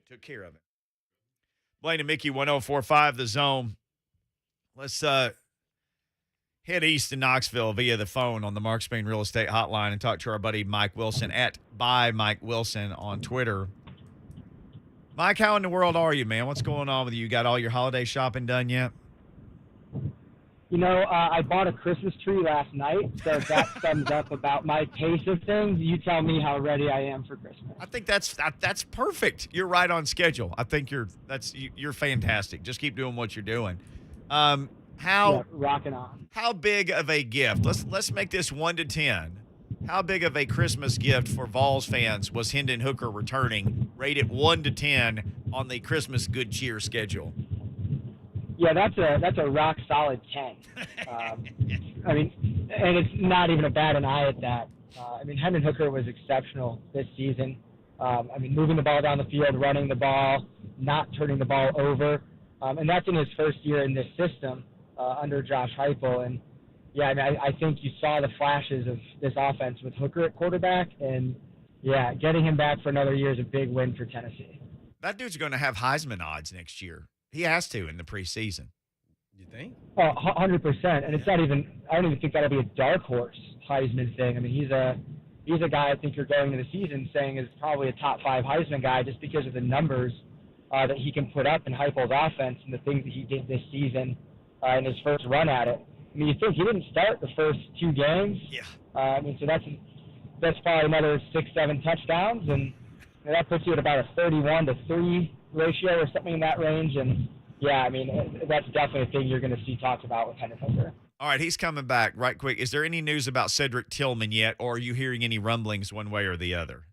Took care of it. Blaine and Mickey, 104.5 The Zone. Let's head east to Knoxville via the phone on the Mark Spain Real Estate Hotline and talk to our buddy Mike Wilson at @BuyMikeWilson on Twitter. Mike, how in the world are you, man? What's going on with you? You got all your holiday shopping done yet? You know, I bought a Christmas tree last night, so if that sums up about my pace of things. You tell me how ready I am for Christmas. I think that's perfect. You're right on schedule. I think you're fantastic. Just keep doing what you're doing. Rocking on. How big of a gift? Let's make this 1 to 10. How big of a Christmas gift for Vols fans was Hendon Hooker returning? Rated 1 to 10 on the Christmas good cheer schedule. Yeah, that's a rock solid 10. I mean, and it's not even a bat an eye at that. I mean, Hendon Hooker was exceptional this season. I mean, moving the ball down the field, running the ball, not turning the ball over, and that's in his first year in this system under Josh Heupel. And yeah, I mean, I think you saw the flashes of this offense with Hooker at quarterback, and yeah, getting him back for another year is a big win for Tennessee. That dude's going to have Heisman odds next year. He has to in the preseason. You think? Oh, 100%. And it's not even, I don't even think that'll be a dark horse Heisman thing. I mean, he's a guy I think you're going into the season saying is probably a top 5 Heisman guy just because of the numbers that he can put up in Heupel's offense and the things that he did this season in his first run at it. I mean, you think he didn't start the first 2 games. Yeah. I mean, so that's probably another 6-7 touchdowns, and that puts you at about a 31-3 ratio or something in that range. And yeah, I mean, that's definitely a thing you're going to see talked about with Hendon Hooker. All right, he's coming back right quick. Is there any news about Cedric Tillman yet, or are you hearing any rumblings one way or the other?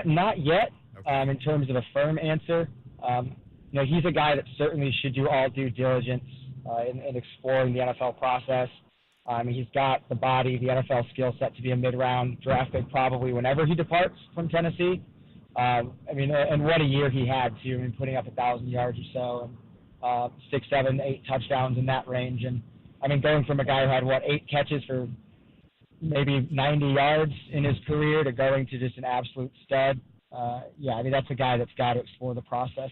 Not yet. Okay. In terms of a firm answer, he's a guy that certainly should do all due diligence in exploring the NFL process. He's got the body, the NFL skill set to be a mid-round draft pick probably whenever he departs from Tennessee. And what a year he had, too. I mean, putting up 1,000 yards or so and 6, 7, 8 touchdowns in that range. And, I mean, going from a guy who had, 8 catches for maybe 90 yards in his career to going to just an absolute stud. That's a guy that's got to explore the process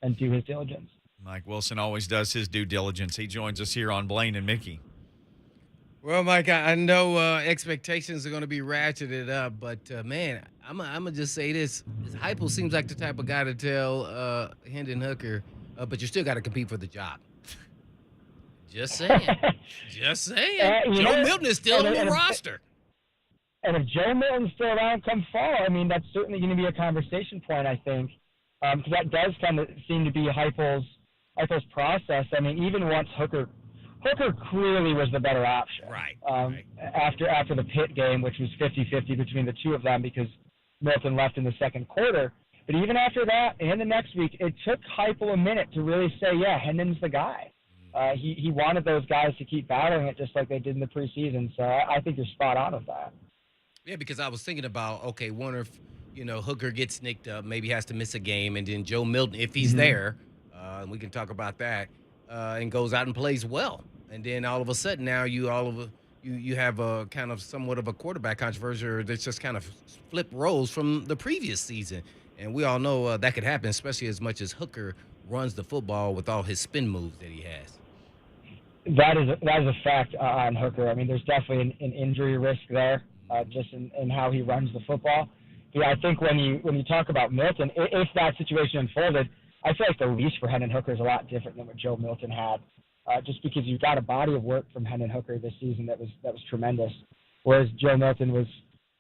and do his diligence. Mike Wilson always does his due diligence. He joins us here on Blaine and Mickey. Well, Mike, I know expectations are going to be ratcheted up, but, man, I'm going to just say this. Heupel seems like the type of guy to tell Hendon Hooker, but you still got to compete for the job. Just saying. Just saying. Joe Milton is still on the roster. And if Joe Milton's still around come fall, I mean, that's certainly going to be a conversation point, I think, because that does kind of seem to be Heupel's process. I mean, even once Hooker clearly was the better option. Right. After the Pitt game, which was 50-50 between the two of them because Milton left in the second quarter. But even after that and the next week, it took Heupel a minute to really say, yeah, Hendon's the guy. He wanted those guys to keep battling it just like they did in the preseason. So I think you're spot on with that. Yeah, because I was thinking about, okay, wonder if, Hooker gets nicked up, maybe has to miss a game, and then Joe Milton, if he's there, and we can talk about that, and goes out and plays well. And then all of a sudden now you have a kind of somewhat of a quarterback controversy that's just kind of flipped roles from the previous season. And we all know that could happen, especially as much as Hooker runs the football with all his spin moves that he has. That is a fact on Hooker. I mean, there's definitely an injury risk there, just in how he runs the football. Yeah, I think when you talk about Milton, if that situation unfolded, I feel like the leash for Hendon Hooker is a lot different than what Joe Milton had. Just because you've got a body of work from Hendon Hooker this season that was tremendous, whereas Joe Milton was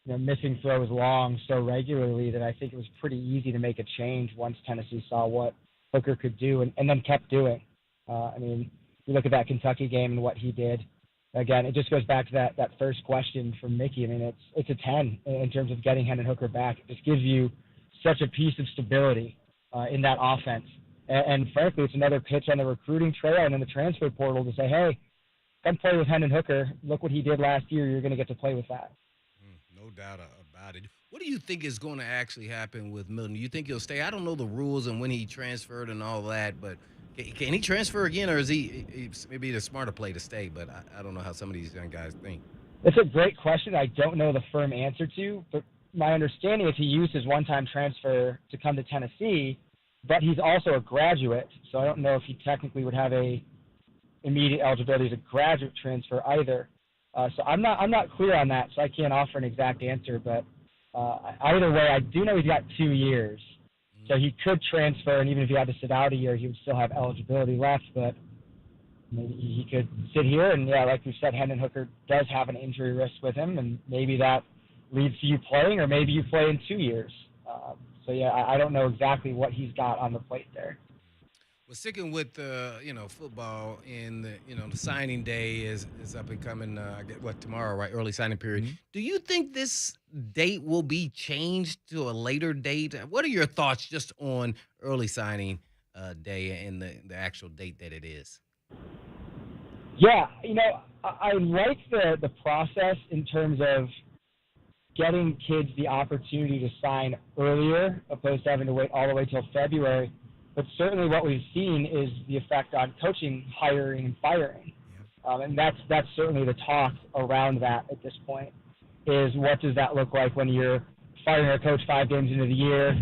missing throws long so regularly that I think it was pretty easy to make a change once Tennessee saw what Hooker could do and then kept doing. I mean, you look at that Kentucky game and what he did. Again, it just goes back to that first question from Mickey. I mean, it's a 10 in terms of getting Hendon Hooker back. It just gives you such a piece of stability in that offense. And frankly, it's another pitch on the recruiting trail and in the transfer portal to say, hey, come play with Hendon Hooker. Look what he did last year. You're going to get to play with that. No doubt about it. What do you think is going to actually happen with Milton? Do you think he'll stay? I don't know the rules and when he transferred and all that, but can he transfer again, or is he maybe the smarter play to stay? But I don't know how some of these young guys think. It's a great question. I don't know the firm answer to, but my understanding is he used his one-time transfer to come to Tennessee, but he's also a graduate, so I don't know if he technically would have a immediate eligibility as a graduate transfer either. So I'm not clear on that, so I can't offer an exact answer. But either way, I do know he's got 2 years, so he could transfer, and even if he had to sit out a year, he would still have eligibility left. But maybe he could sit here, and yeah, like we said, Hendon Hooker does have an injury risk with him, and maybe that leads to you playing, or maybe you play in 2 years. So yeah, I don't know exactly what he's got on the plate there. Well, sticking with football, and the signing day is up and coming. Tomorrow, right? Early signing period. Mm-hmm. Do you think this date will be changed to a later date? What are your thoughts just on early signing day and the actual date that it is? Yeah, I like the process in terms of getting kids the opportunity to sign earlier, opposed to having to wait all the way till February. But certainly what we've seen is the effect on coaching, hiring, and firing. And that's certainly the talk around that at this point, is what does that look like when you're firing a coach 5 games into the year,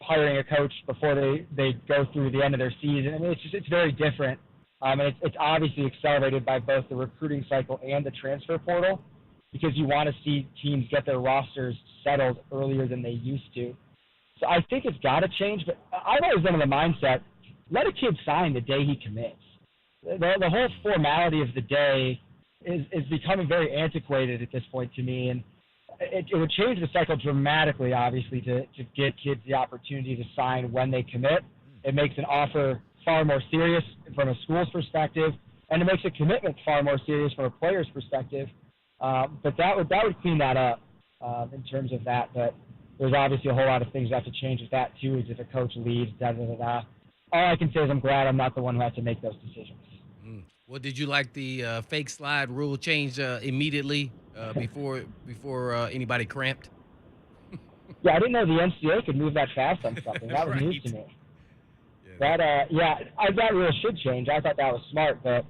hiring a coach before they go through the end of their season. I mean, it's very different. And it's obviously accelerated by both the recruiting cycle and the transfer portal, because you want to see teams get their rosters settled earlier than they used to. So I think it's got to change, but I've always been in the mindset, let a kid sign the day he commits. The whole formality of the day is becoming very antiquated at this point to me, and it would change the cycle dramatically, obviously, to get kids the opportunity to sign when they commit. It makes an offer far more serious from a school's perspective, and it makes a commitment far more serious from a player's perspective. But that would clean that up in terms of that. But there's obviously a whole lot of things that have to change with that too, is if a coach leaves, da-da-da-da. All I can say is I'm glad I'm not the one who has to make those decisions. Well, did you like the fake slide rule change immediately before anybody cramped? Yeah, I didn't know the NCAA could move that fast on something. That was Right. news to me. That rule should change. I thought that was smart, but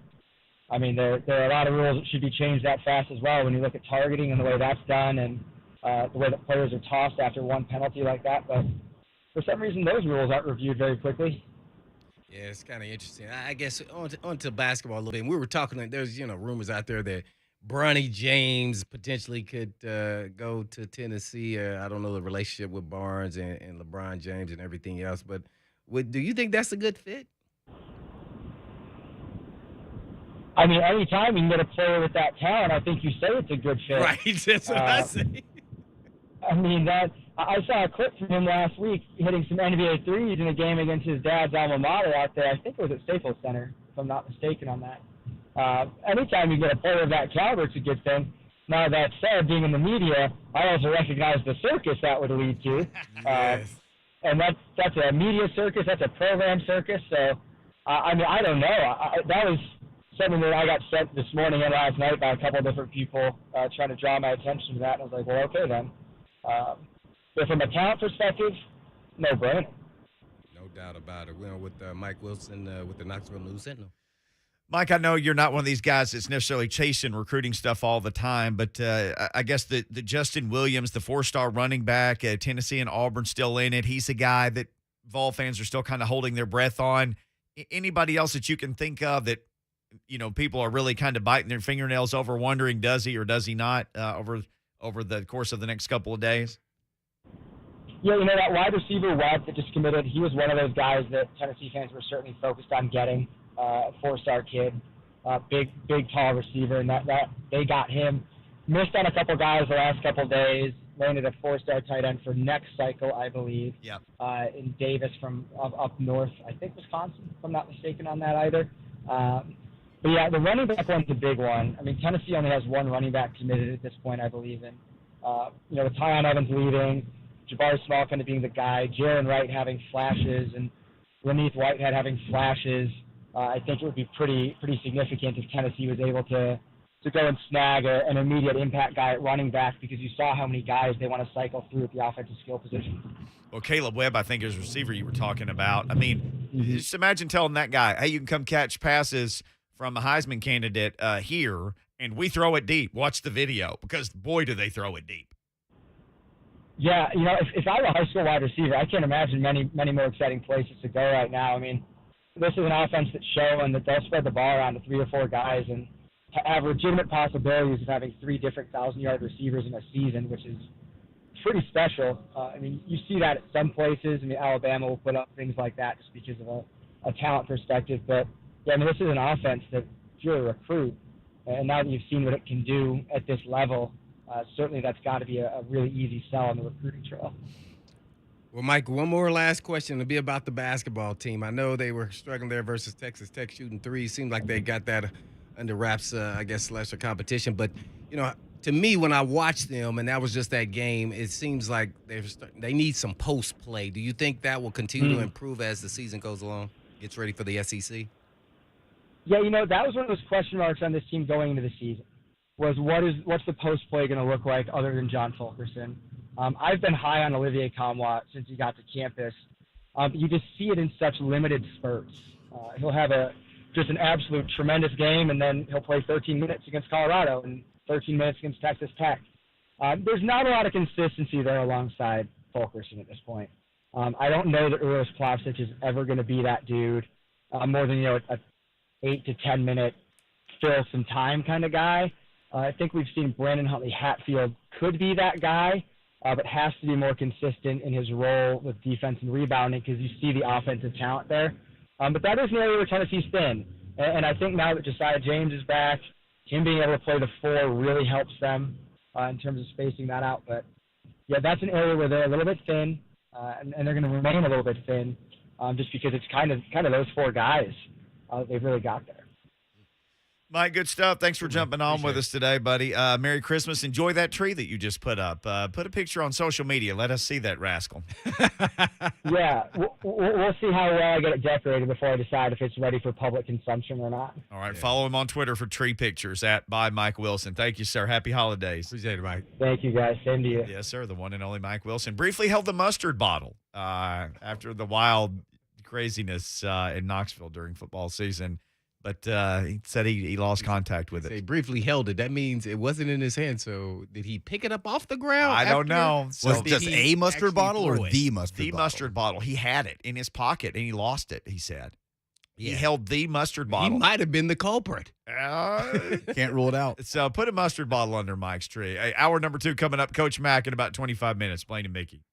I mean, there are a lot of rules that should be changed that fast as well when you look at targeting and the way that's done, and the way that players are tossed after one penalty like that. But for some reason, those rules aren't reviewed very quickly. Yeah, it's kind of interesting. I guess onto basketball a little bit. And we were talking, there's rumors out there that Bronny James potentially could go to Tennessee. I don't know the relationship with Barnes and LeBron James and everything else, but do you think that's a good fit? I mean, anytime you can get a player with that talent, I think you say it's a good fit. Right, that's what I say. I mean, I saw a clip from him last week hitting some NBA threes in a game against his dad's alma mater out there. I think it was at Staples Center, if I'm not mistaken on that. Anytime you get a player of that caliber, it's a good thing. Now, that said, being in the media, I also recognize the circus that would lead to. Yes. And that's a media circus, that's a program circus. So, I mean, I don't know. That was something that I got sent this morning and last night by a couple of different people trying to draw my attention to that. And I was like, well, okay then. But from a talent perspective, no brainer. No doubt about it. We're with Mike Wilson with the Knoxville News Sentinel. Mike, I know you're not one of these guys that's necessarily chasing recruiting stuff all the time, but I guess the Justin Williams, the 4-star running back, Tennessee and Auburn still in it. He's a guy that Vol fans are still kind of holding their breath on. Anybody else that you can think of that, people are really kind of biting their fingernails over, wondering does he or does he not over the course of the next couple of days? Yeah, that wide receiver Webb that just committed, he was one of those guys that Tennessee fans were certainly focused on getting. 4-star kid, big, tall receiver, and that they got him. Missed on a couple guys the last couple of days. Landed a 4-star tight end for next cycle, I believe. Yeah. In Davis from up north, I think Wisconsin, if I'm not mistaken on that either. But yeah, the running back one's a big one. I mean, Tennessee only has one running back committed at this point, I believe. And with Tyon Evans leaving, Jabari Small kind of being the guy, Jalen Wright having flashes, and Laneith Whitehead having flashes. I think it would be pretty significant if Tennessee was able to go and snag an immediate impact guy at running back, because you saw how many guys they want to cycle through at the offensive skill position. Well, Caleb Webb, I think, is a receiver you were talking about. I mean, just imagine telling that guy, hey, you can come catch passes from a Heisman candidate here, and we throw it deep. Watch the video, because, boy, do they throw it deep. Yeah, if I'm a high school wide receiver, I can't imagine many more exciting places to go right now. I mean, this is an offense that's showing that they'll spread the ball around to 3 or 4 guys and have legitimate possibilities of having 3 different 1,000-yard receivers in a season, which is pretty special. I mean, you see that at some places. I mean, Alabama will put up things like that just because of a talent perspective. But, yeah, I mean, this is an offense that if you're a recruit, and now that you've seen what it can do at this level, certainly that's got to be a really easy sell on the recruiting trail. Well, Mike, one more last question. It'll be about the basketball team. I know they were struggling there versus Texas Tech shooting threes. Seemed like they got that under wraps, I guess, lesser competition. But, to me, when I watched them, and that was just that game, it seems like they need some post play. Do you think that will continue to improve as the season goes along, gets ready for the SEC? Yeah, that was one of those question marks on this team going into the season, was what's the post play going to look like other than John Fulkerson? I've been high on Olivier Kamwa since he got to campus. You just see it in such limited spurts. He'll have just an absolute tremendous game, and then he'll play 13 minutes against Colorado and 13 minutes against Texas Tech. There's not a lot of consistency there alongside Fulkerson at this point. I don't know that Uros Plavsic is ever going to be that dude, more than a 8 to 10 minute fill some time kind of guy. I think we've seen Brandon Huntley Hatfield could be that guy, but has to be more consistent in his role with defense and rebounding because you see the offensive talent there. But that is an area where Tennessee's thin. And I think now that Josiah James is back, him being able to play the 4 really helps them in terms of spacing that out. But, yeah, that's an area where they're a little bit thin, and they're going to remain a little bit thin just because it's kind of those 4 guys they've really got there. Mike, good stuff. Thanks for jumping on with us today, buddy. Merry Christmas. Enjoy that tree that you just put up. Put a picture on social media. Let us see that rascal. Yeah, we'll see how well I get it decorated before I decide if it's ready for public consumption or not. All right, follow him on Twitter for tree pictures by Mike Wilson. Thank you, sir. Happy holidays. Appreciate it, Mike. Thank you, guys. Same to you. Yes, sir. The one and only Mike Wilson briefly held the mustard bottle after the wild craziness in Knoxville during football season. But he said he lost contact with it. He briefly held it. That means it wasn't in his hand. So did he pick it up off the ground? I don't know. So was it just a mustard bottle or the mustard bottle? The mustard bottle. He had it in his pocket, and he lost it, he said. Yeah. He held the mustard bottle. He might have been the culprit. Can't rule it out. So put a mustard bottle under Mike's tree. Hey, hour number 2 coming up. Coach Mack in about 25 minutes. Blaine and Mickey.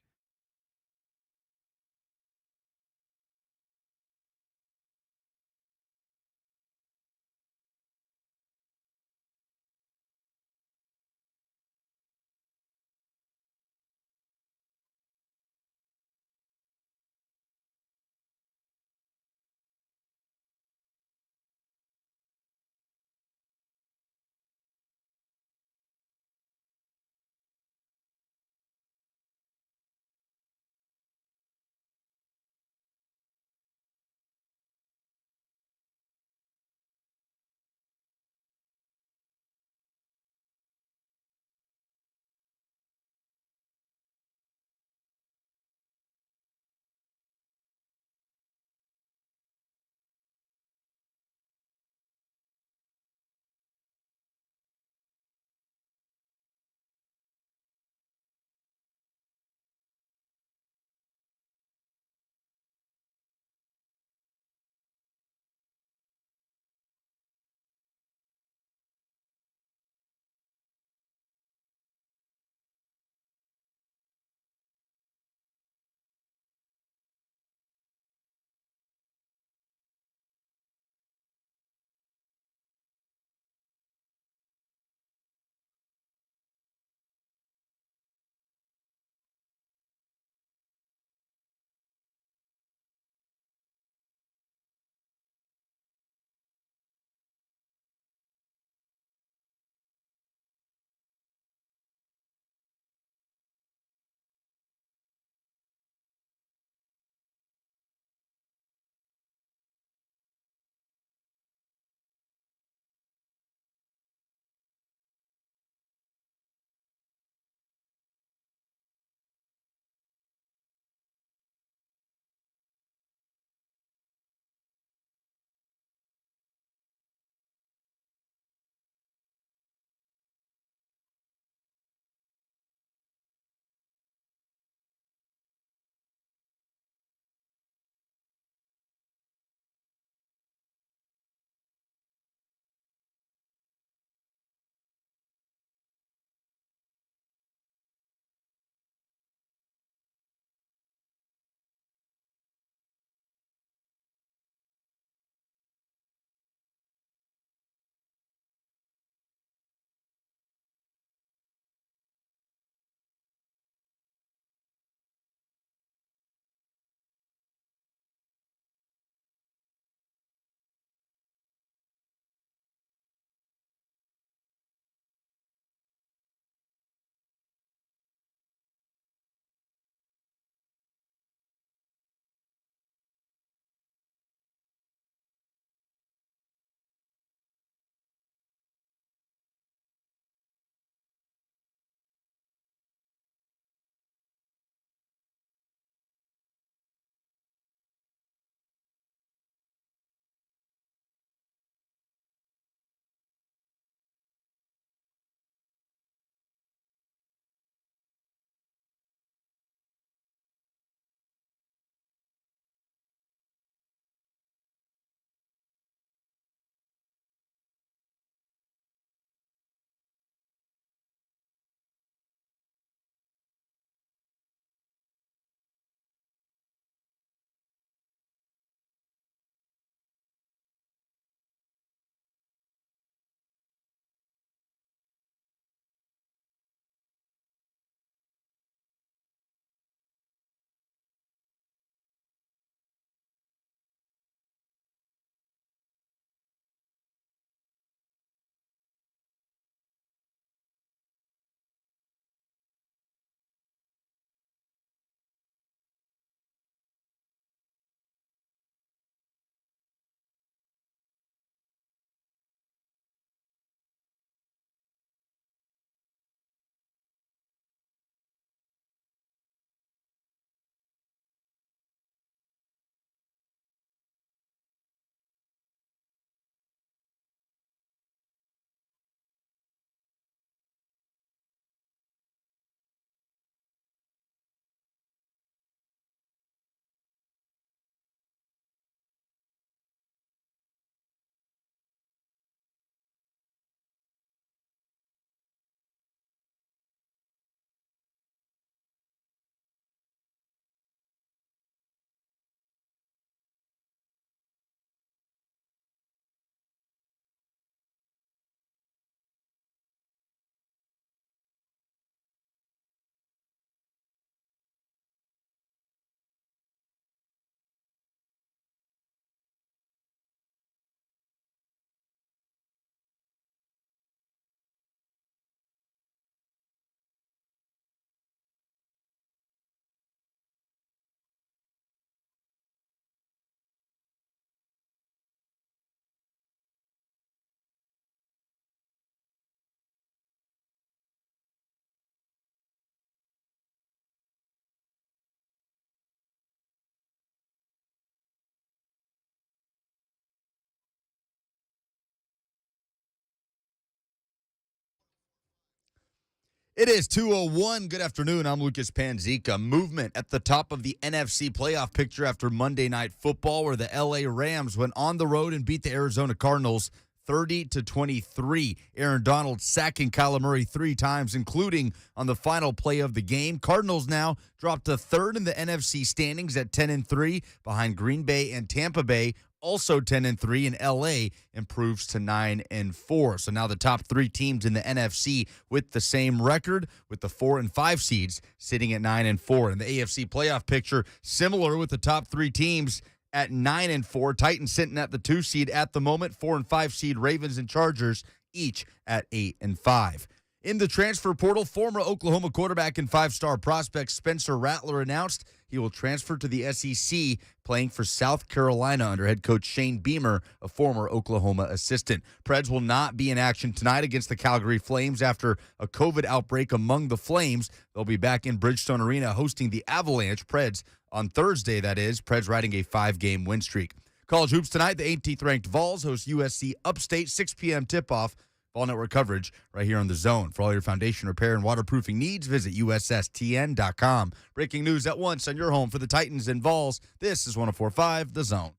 It is 2:01. Good afternoon. I'm Lucas Panzica. Movement at the top of the NFC playoff picture after Monday Night Football, where the LA Rams went on the road and beat the Arizona Cardinals 30-23. Aaron Donald sacking Kyler Murray 3 times, including on the final play of the game. Cardinals now dropped to third in the NFC standings at 10-3, behind Green Bay and Tampa Bay, also 10-3, and LA improves to 9-4. So now the top 3 teams in the NFC with the same record, with the 4 and 5 seeds sitting at 9-4. And the AFC playoff picture similar, with the top 3 teams at 9-4. Titans sitting at the 2 seed at the moment. 4 and 5 seed Ravens and Chargers each at 8-5. In the transfer portal, former Oklahoma quarterback and 5-star prospect Spencer Rattler announced he will transfer to the SEC, playing for South Carolina under head coach Shane Beamer, a former Oklahoma assistant. Preds will not be in action tonight against the Calgary Flames after a COVID outbreak among the Flames. They'll be back in Bridgestone Arena hosting the Avalanche. Preds on Thursday, that is. Preds riding a 5-game win streak. College hoops tonight, the 18th-ranked Vols host USC Upstate, 6 p.m. tip-off. Ball Network coverage right here on The Zone. For all your foundation repair and waterproofing needs, visit USSTN.com. Breaking news at once on your home for the Titans and Vols. This is 104.5 The Zone.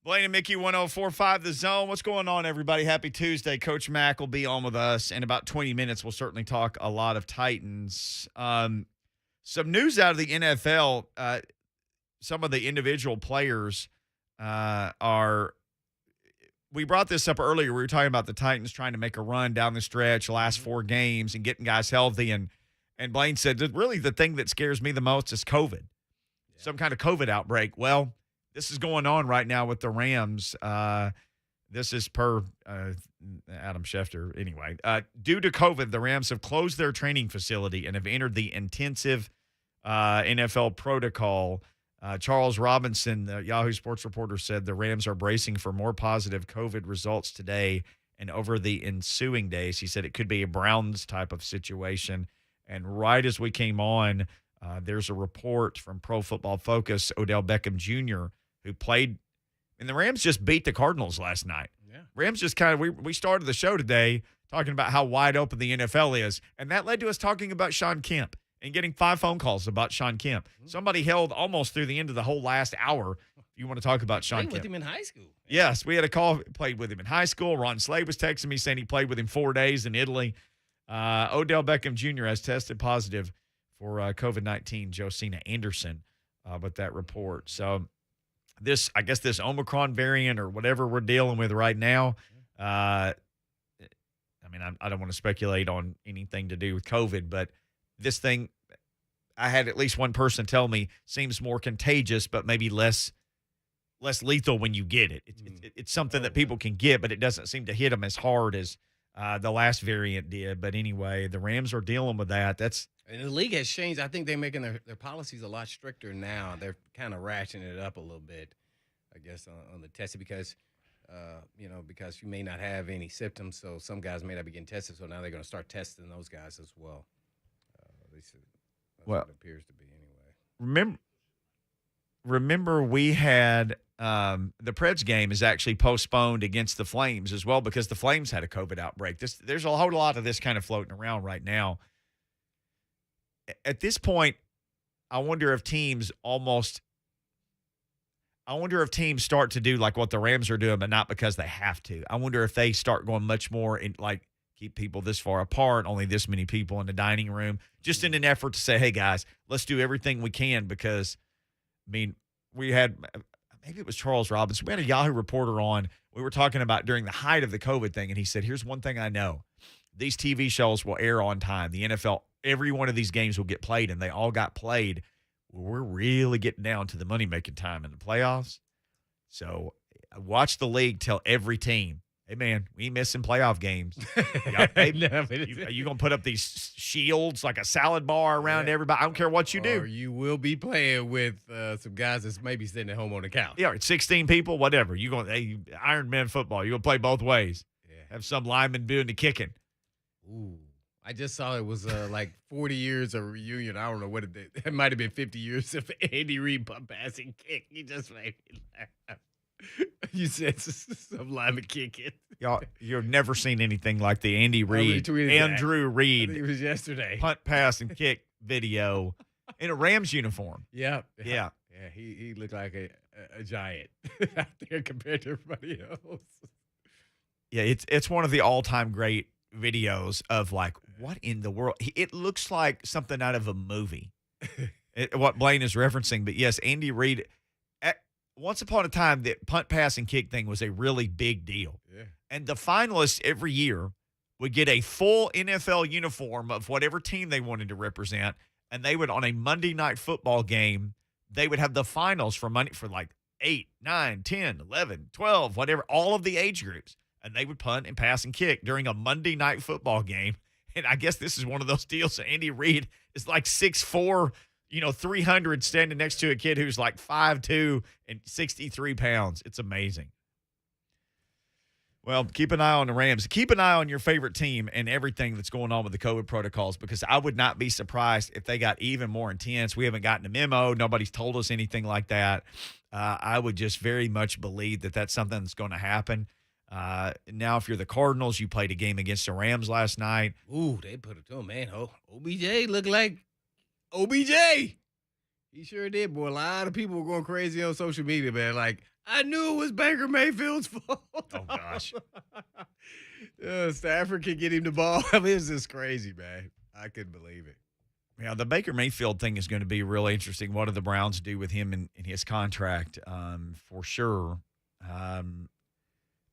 Blaine and Mickey, 104.5 The Zone. What's going on, everybody? Happy Tuesday. Coach Mack will be on with us. In about 20 minutes, we'll certainly talk a lot of Titans. Some news out of the NFL, some of the individual players we brought this up earlier. We were talking about the Titans trying to make a run down the stretch, last 4 games, and getting guys healthy. And Blaine said, that really the thing that scares me the most is COVID, some kind of COVID outbreak. Well, this is going on right now with the Rams. This is per Adam Schefter. Anyway, due to COVID, the Rams have closed their training facility and have entered the intensive NFL protocol. Charles Robinson, the Yahoo Sports reporter, said the Rams are bracing for more positive COVID results today and over the ensuing days. He said it could be a Browns type of situation. And right as we came on, there's a report from Pro Football Focus, Odell Beckham Jr., who played – and the Rams just beat the Cardinals last night. Yeah. Rams just kind of we started the show today talking about how wide open the NFL is, and that led to us talking about Sean Kemp and getting 5 phone calls about Sean Kemp. Mm-hmm. Somebody held almost through the end of the whole last hour. If you want to talk about Sean Kemp. Played with him in high school. Yes, we had a call, played with him in high school. Ron Slade was texting me saying he played with him 4 days in Italy. Odell Beckham Jr. has tested positive for COVID-19, Josina Anderson, with that report. So I guess this Omicron variant or whatever we're dealing with right now, I don't want to speculate on anything to do with COVID, but this thing, I had at least one person tell me, seems more contagious, but maybe less lethal when you get it. It's something that people can get, but it doesn't seem to hit them as hard as the last variant did. But anyway, the Rams are dealing with that. And the league has changed. I think they're making their policies a lot stricter now. They're kind of ratcheting it up a little bit, I guess, on the testing because you may not have any symptoms, so some guys may not be getting tested. So now they're going to start testing those guys as well. That's what it appears to be anyway. Remember we had the Preds game is actually postponed against the Flames as well because the Flames had a COVID outbreak. There's a whole lot of this kind of floating around right now. At this point, I wonder if teams start to do like what the Rams are doing, but not because they have to. I wonder if they start going much more in like keep people this far apart, only this many people in the dining room, just in an effort to say, hey, guys, let's do everything we can because, we had maybe it was Charles Robinson. We had a Yahoo reporter on. We were talking about during the height of the COVID thing, and he said, here's one thing I know. These TV shows will air on time. The NFL, every one of these games will get played, and they all got played. We're really getting down to the money-making time in the playoffs. So watch the league tell every team, hey, man, we ain't missing playoff games. Are you going to put up these shields like a salad bar around everybody? I don't care what you do. Or you will be playing with some guys that's maybe sitting at home on the couch. Yeah, 16 people, whatever. Iron Man football. You're going to play both ways. Yeah. Have some lineman doing the kicking. Ooh, I just saw it was like 40 years of reunion. I don't know what it might have been 50 years of Andy Reid punt passing kick. You just made me laugh. You said some lineman kick it. Y'all, you've never seen anything like the Andy Reid, Andrew I Reid think it was yesterday. punt, pass, and kick video in a Rams uniform. Yeah. Yeah. Yeah, he looked like a giant out there compared to everybody else. Yeah, it's one of the all-time great videos of like, what in the world? It looks like something out of a movie, what Blaine is referencing. But yes, Andy Reid, once upon a time, the punt, pass, and kick thing was a really big deal. Yeah. And the finalists every year would get a full NFL uniform of whatever team they wanted to represent, and they would, on a Monday night football game, they would have the finals for like 8, 9, 10, 11, 12, whatever, all of the age groups. And they would punt and pass and kick during a Monday night football game. And I guess this is one of those deals. So Andy Reid is like 6'4", 300, standing next to a kid who's like 5'2" and 63 pounds. It's amazing. Well, keep an eye on the Rams. Keep an eye on your favorite team and everything that's going on with the COVID protocols, because I would not be surprised if they got even more intense. We haven't gotten a memo. Nobody's told us anything like that. I would just very much believe that that's something that's going to happen. Now, if you're the Cardinals, you played a game against the Rams last night. Ooh, they put it to him, man. OBJ looked like OBJ. He sure did, boy. A lot of people were going crazy on social media, man. Like, I knew it was Baker Mayfield's fault. Oh, gosh. Stafford can get him the ball. I mean, it's just crazy, man. I couldn't believe it. Yeah, the Baker Mayfield thing is going to be really interesting. What do the Browns do with him in his contract? For sure.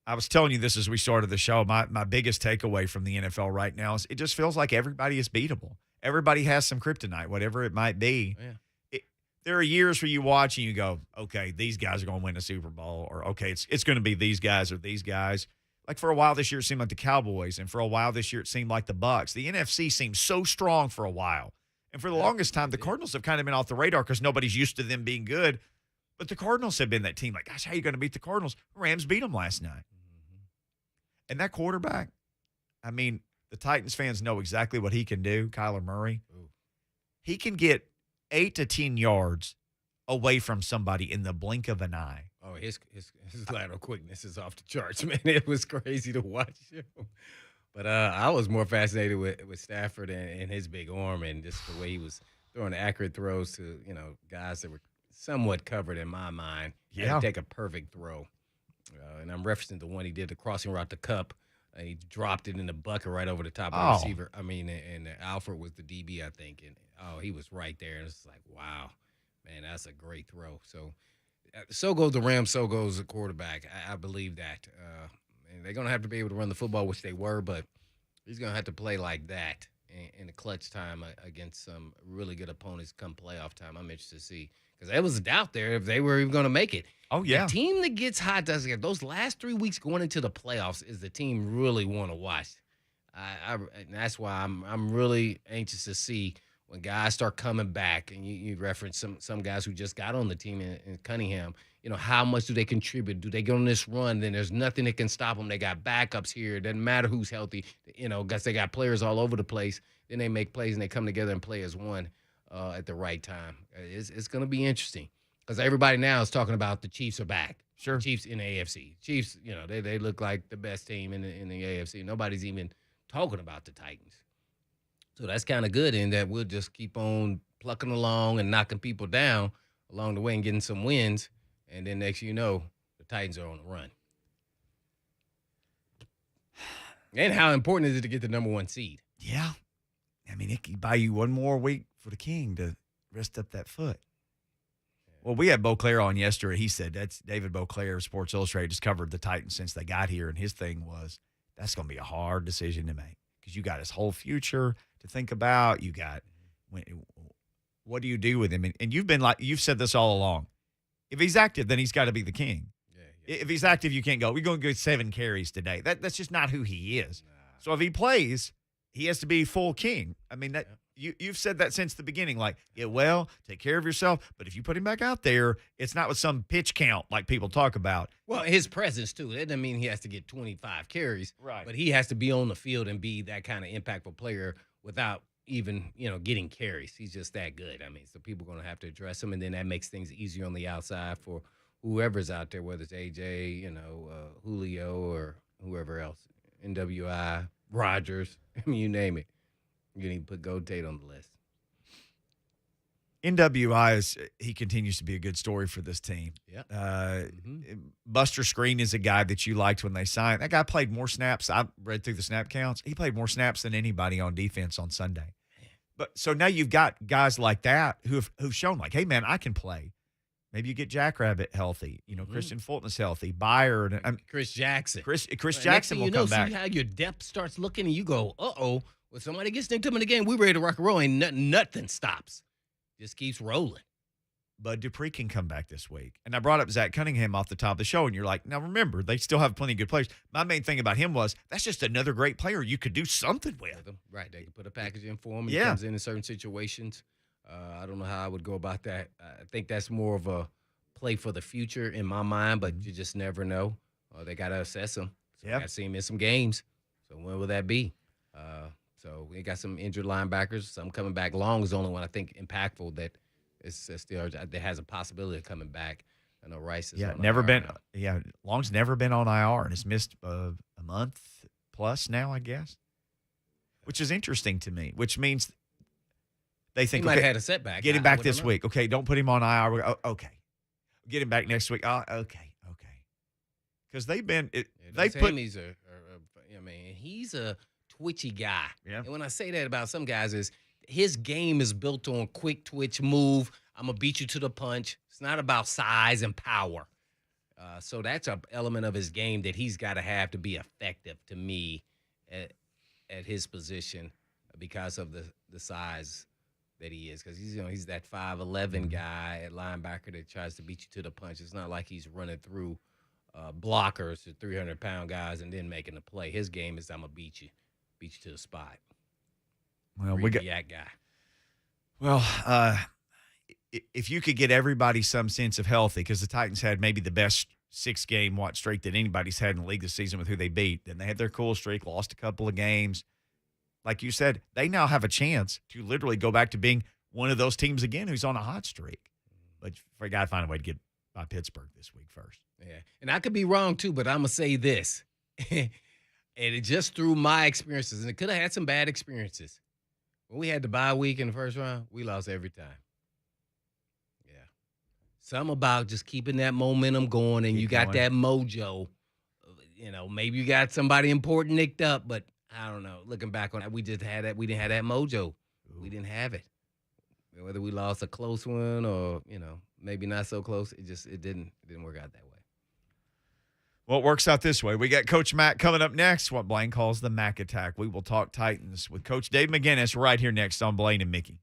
I was telling you this as we started the show. My biggest takeaway from the NFL right now is it just feels like everybody is beatable. Everybody has some kryptonite, whatever it might be. Yeah. There are years where you watch and you go, okay, these guys are going to win a Super Bowl, or okay, it's going to be these guys or these guys. Like for a while this year, it seemed like the Cowboys, and for a while this year, it seemed like the Bucs. The NFC seemed so strong for a while. And for the longest time, the Cardinals have kind of been off the radar because nobody's used to them being good. But the Cardinals have been that team. Like, gosh, how are you going to beat the Cardinals? Rams beat them last night. And that quarterback, I mean, the Titans fans know exactly what he can do, Kyler Murray. Ooh. He can get 8 to 10 yards away from somebody in the blink of an eye. Oh, his lateral quickness is off the charts, man. It was crazy to watch him. But I was more fascinated with Stafford and his big arm and just the way he was throwing accurate throws to, guys that were somewhat covered in my mind. He had to take a perfect throw. And I'm referencing the one he did, the crossing route to Cup. And he dropped it in the bucket right over the top of the receiver. I mean, and Alfred was the DB, I think. And, he was right there. And it's like, wow, man, that's a great throw. So goes the Rams, so goes the quarterback. I believe that. And they're going to have to be able to run the football, which they were, but he's going to have to play like that in the clutch time against some really good opponents come playoff time. I'm interested to see. Because there was a doubt there if they were even going to make it. Oh, yeah. The team that gets hot does get those last 3 weeks going into the playoffs is the team really want to watch. And that's why I'm really anxious to see when guys start coming back. And you reference some guys who just got on the team in Cunningham. How much do they contribute? Do they go on this run? Then there's nothing that can stop them. They got backups here. It doesn't matter who's healthy. Guys, they got players all over the place. Then they make plays and they come together and play as one at the right time. It's going to be interesting because everybody now is talking about the Chiefs are back. Sure. Chiefs in the AFC. Chiefs, they look like the best team in the AFC. Nobody's even talking about the Titans. So that's kind of good in that we'll just keep on plucking along and knocking people down along the way and getting some wins. And then next you know, the Titans are on the run. And how important is it to get the number 1 seed? Yeah. I mean, it could buy you one more week for the King to rest up that foot. Well, we had Beauclair on yesterday. He said that's David Beauclair of Sports Illustrated just covered the Titans since they got here. And his thing was that's going to be a hard decision to make because you got his whole future to think about. You got what do you do with him? And you've said this all along. If he's active, then he's got to be the King. Yeah. If he's active, you can't go. We're going to go 7 carries today. That's just not who he is. Nah. So if he plays, he has to be full King. I mean, You've said that since the beginning. Like, get well, take care of yourself. But if you put him back out there, it's not with some pitch count like people talk about. Well, his presence, too. That doesn't mean he has to get 25 carries. Right. But he has to be on the field and be that kind of impactful player without even, getting carries. He's just that good. I mean, so people are going to have to address him, and then that makes things easier on the outside for whoever's out there, whether it's AJ, Julio, or whoever else, NWI, Rogers. I mean, you name it. You need to put Gold Tate on the list. NWI he continues to be a good story for this team. Yeah. Buster Screen is a guy that you liked when they signed. That guy played more snaps. I read through the snap counts. He played more snaps than anybody on defense on Sunday. But so now you've got guys like that who've shown like, hey man, I can play. Maybe you get Jackrabbit healthy. Christian Fulton is healthy. Byard, Chris Jackson. Chris Jackson will come back. See how your depth starts looking, and you go, uh-oh. When somebody gets nicked up in the game, we ready to rock and roll. Ain't nothing stops. Just keeps rolling. Bud Dupree can come back this week. And I brought up Zach Cunningham off the top of the show, and you're like, now remember, they still have plenty of good players. My main thing about him was that's just another great player you could do something with. Right. They could put a package in for him. He comes in certain situations. I don't know how I would go about that. I think that's more of a play for the future in my mind, but you just never know. They got to assess him. So got to see him in some games. So when will that be? So we got some injured linebackers. Some coming back. Long is the only one I think impactful that is still that has a possibility of coming back. I know Rice is never been. Yeah, Long's never been on IR and has missed a month plus now, I guess, which is interesting to me. Which means they think he might have had a setback. Get him back this week. Okay, don't put him on IR. Okay, get him back next week. Okay, because they've been. He's he's a twitchy guy. Yeah. And when I say that about some guys is his game is built on quick twitch move. I'm going to beat you to the punch. It's not about size and power. So that's an element of his game that he's got to have to be effective to me at his position because of the size that he is. Because he's that 5'11" guy at linebacker that tries to beat you to the punch. It's not like he's running through blockers to 300-pound guys and then making a play. His game is I'm going to beat you to the spot. Well, we got that guy. Well, if you could get everybody some sense of healthy, because the Titans had maybe the best 6-game watch streak that anybody's had in the league this season with who they beat. Then they had their cool streak, lost a couple of games. Like you said, they now have a chance to literally go back to being one of those teams again who's on a hot streak. But we got to find a way to get by Pittsburgh this week first. Yeah, and I could be wrong too, but I'm gonna say this. And it just through my experiences, and it could have had some bad experiences. When we had the bye week in the first round, we lost every time. Yeah. Something about just keeping that momentum going, and you got that mojo. Maybe you got somebody important nicked up, but I don't know. Looking back on it, we just had that. We didn't have that mojo. Ooh. We didn't have it. Whether we lost a close one or, maybe not so close, it didn't work out that way. Well, it works out this way. We got Coach Mack coming up next, what Blaine calls the Mack Attack. We will talk Titans with Coach Dave McGinnis right here next on Blaine and Mickey.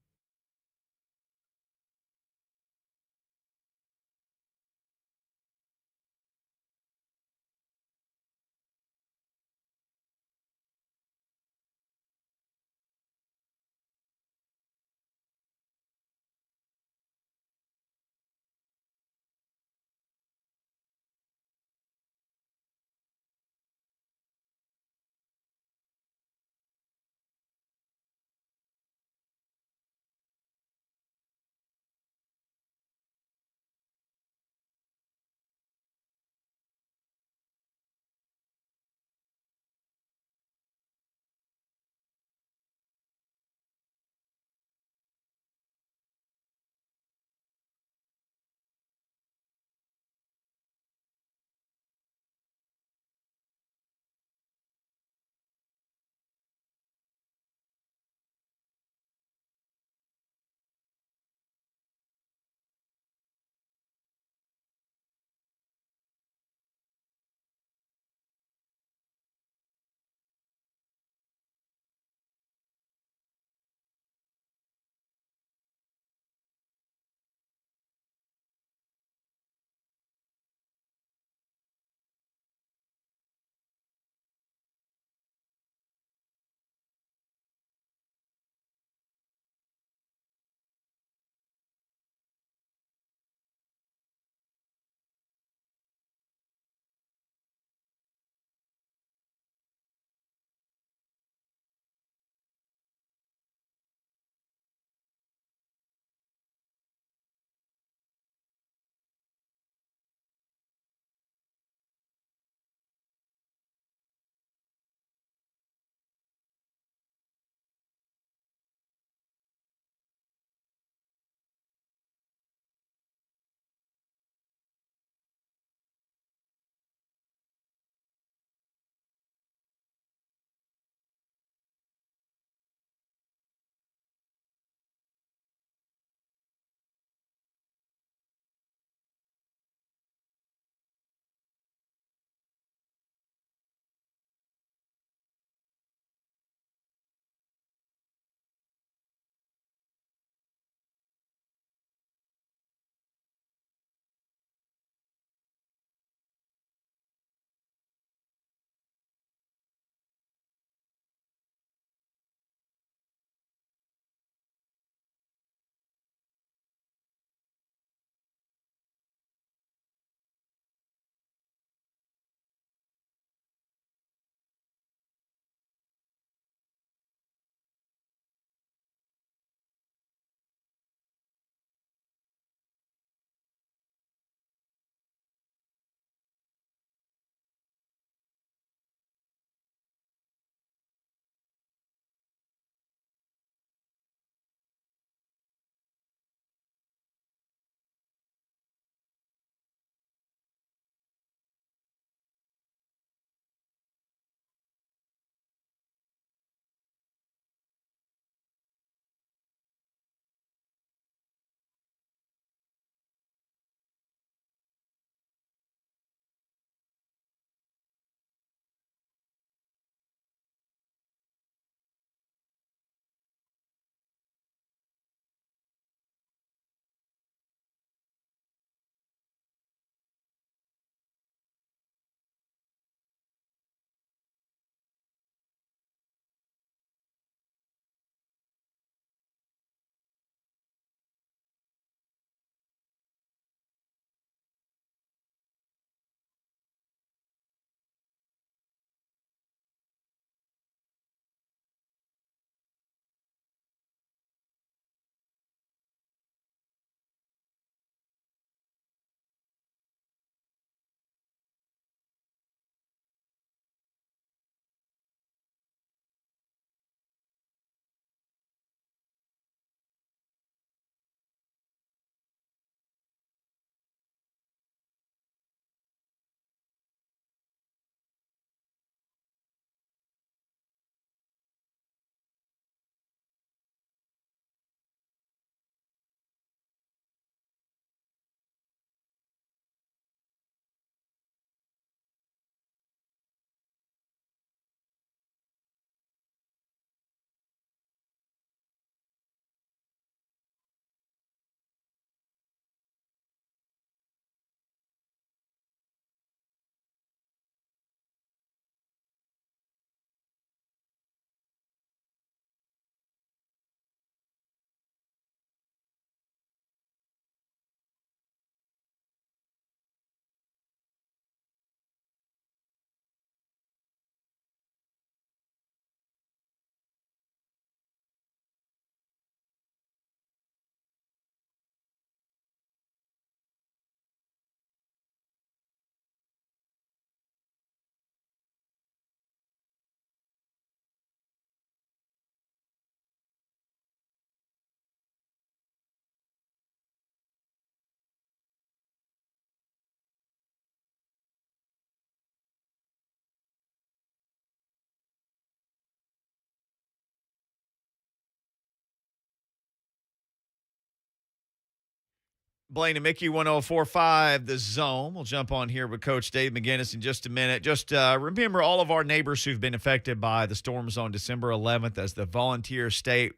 Blaine and Mickey, 104.5 The Zone. We'll jump on here with Coach Dave McGinnis in just a minute. Just remember all of our neighbors who've been affected by the storms on December 11th as the volunteer state.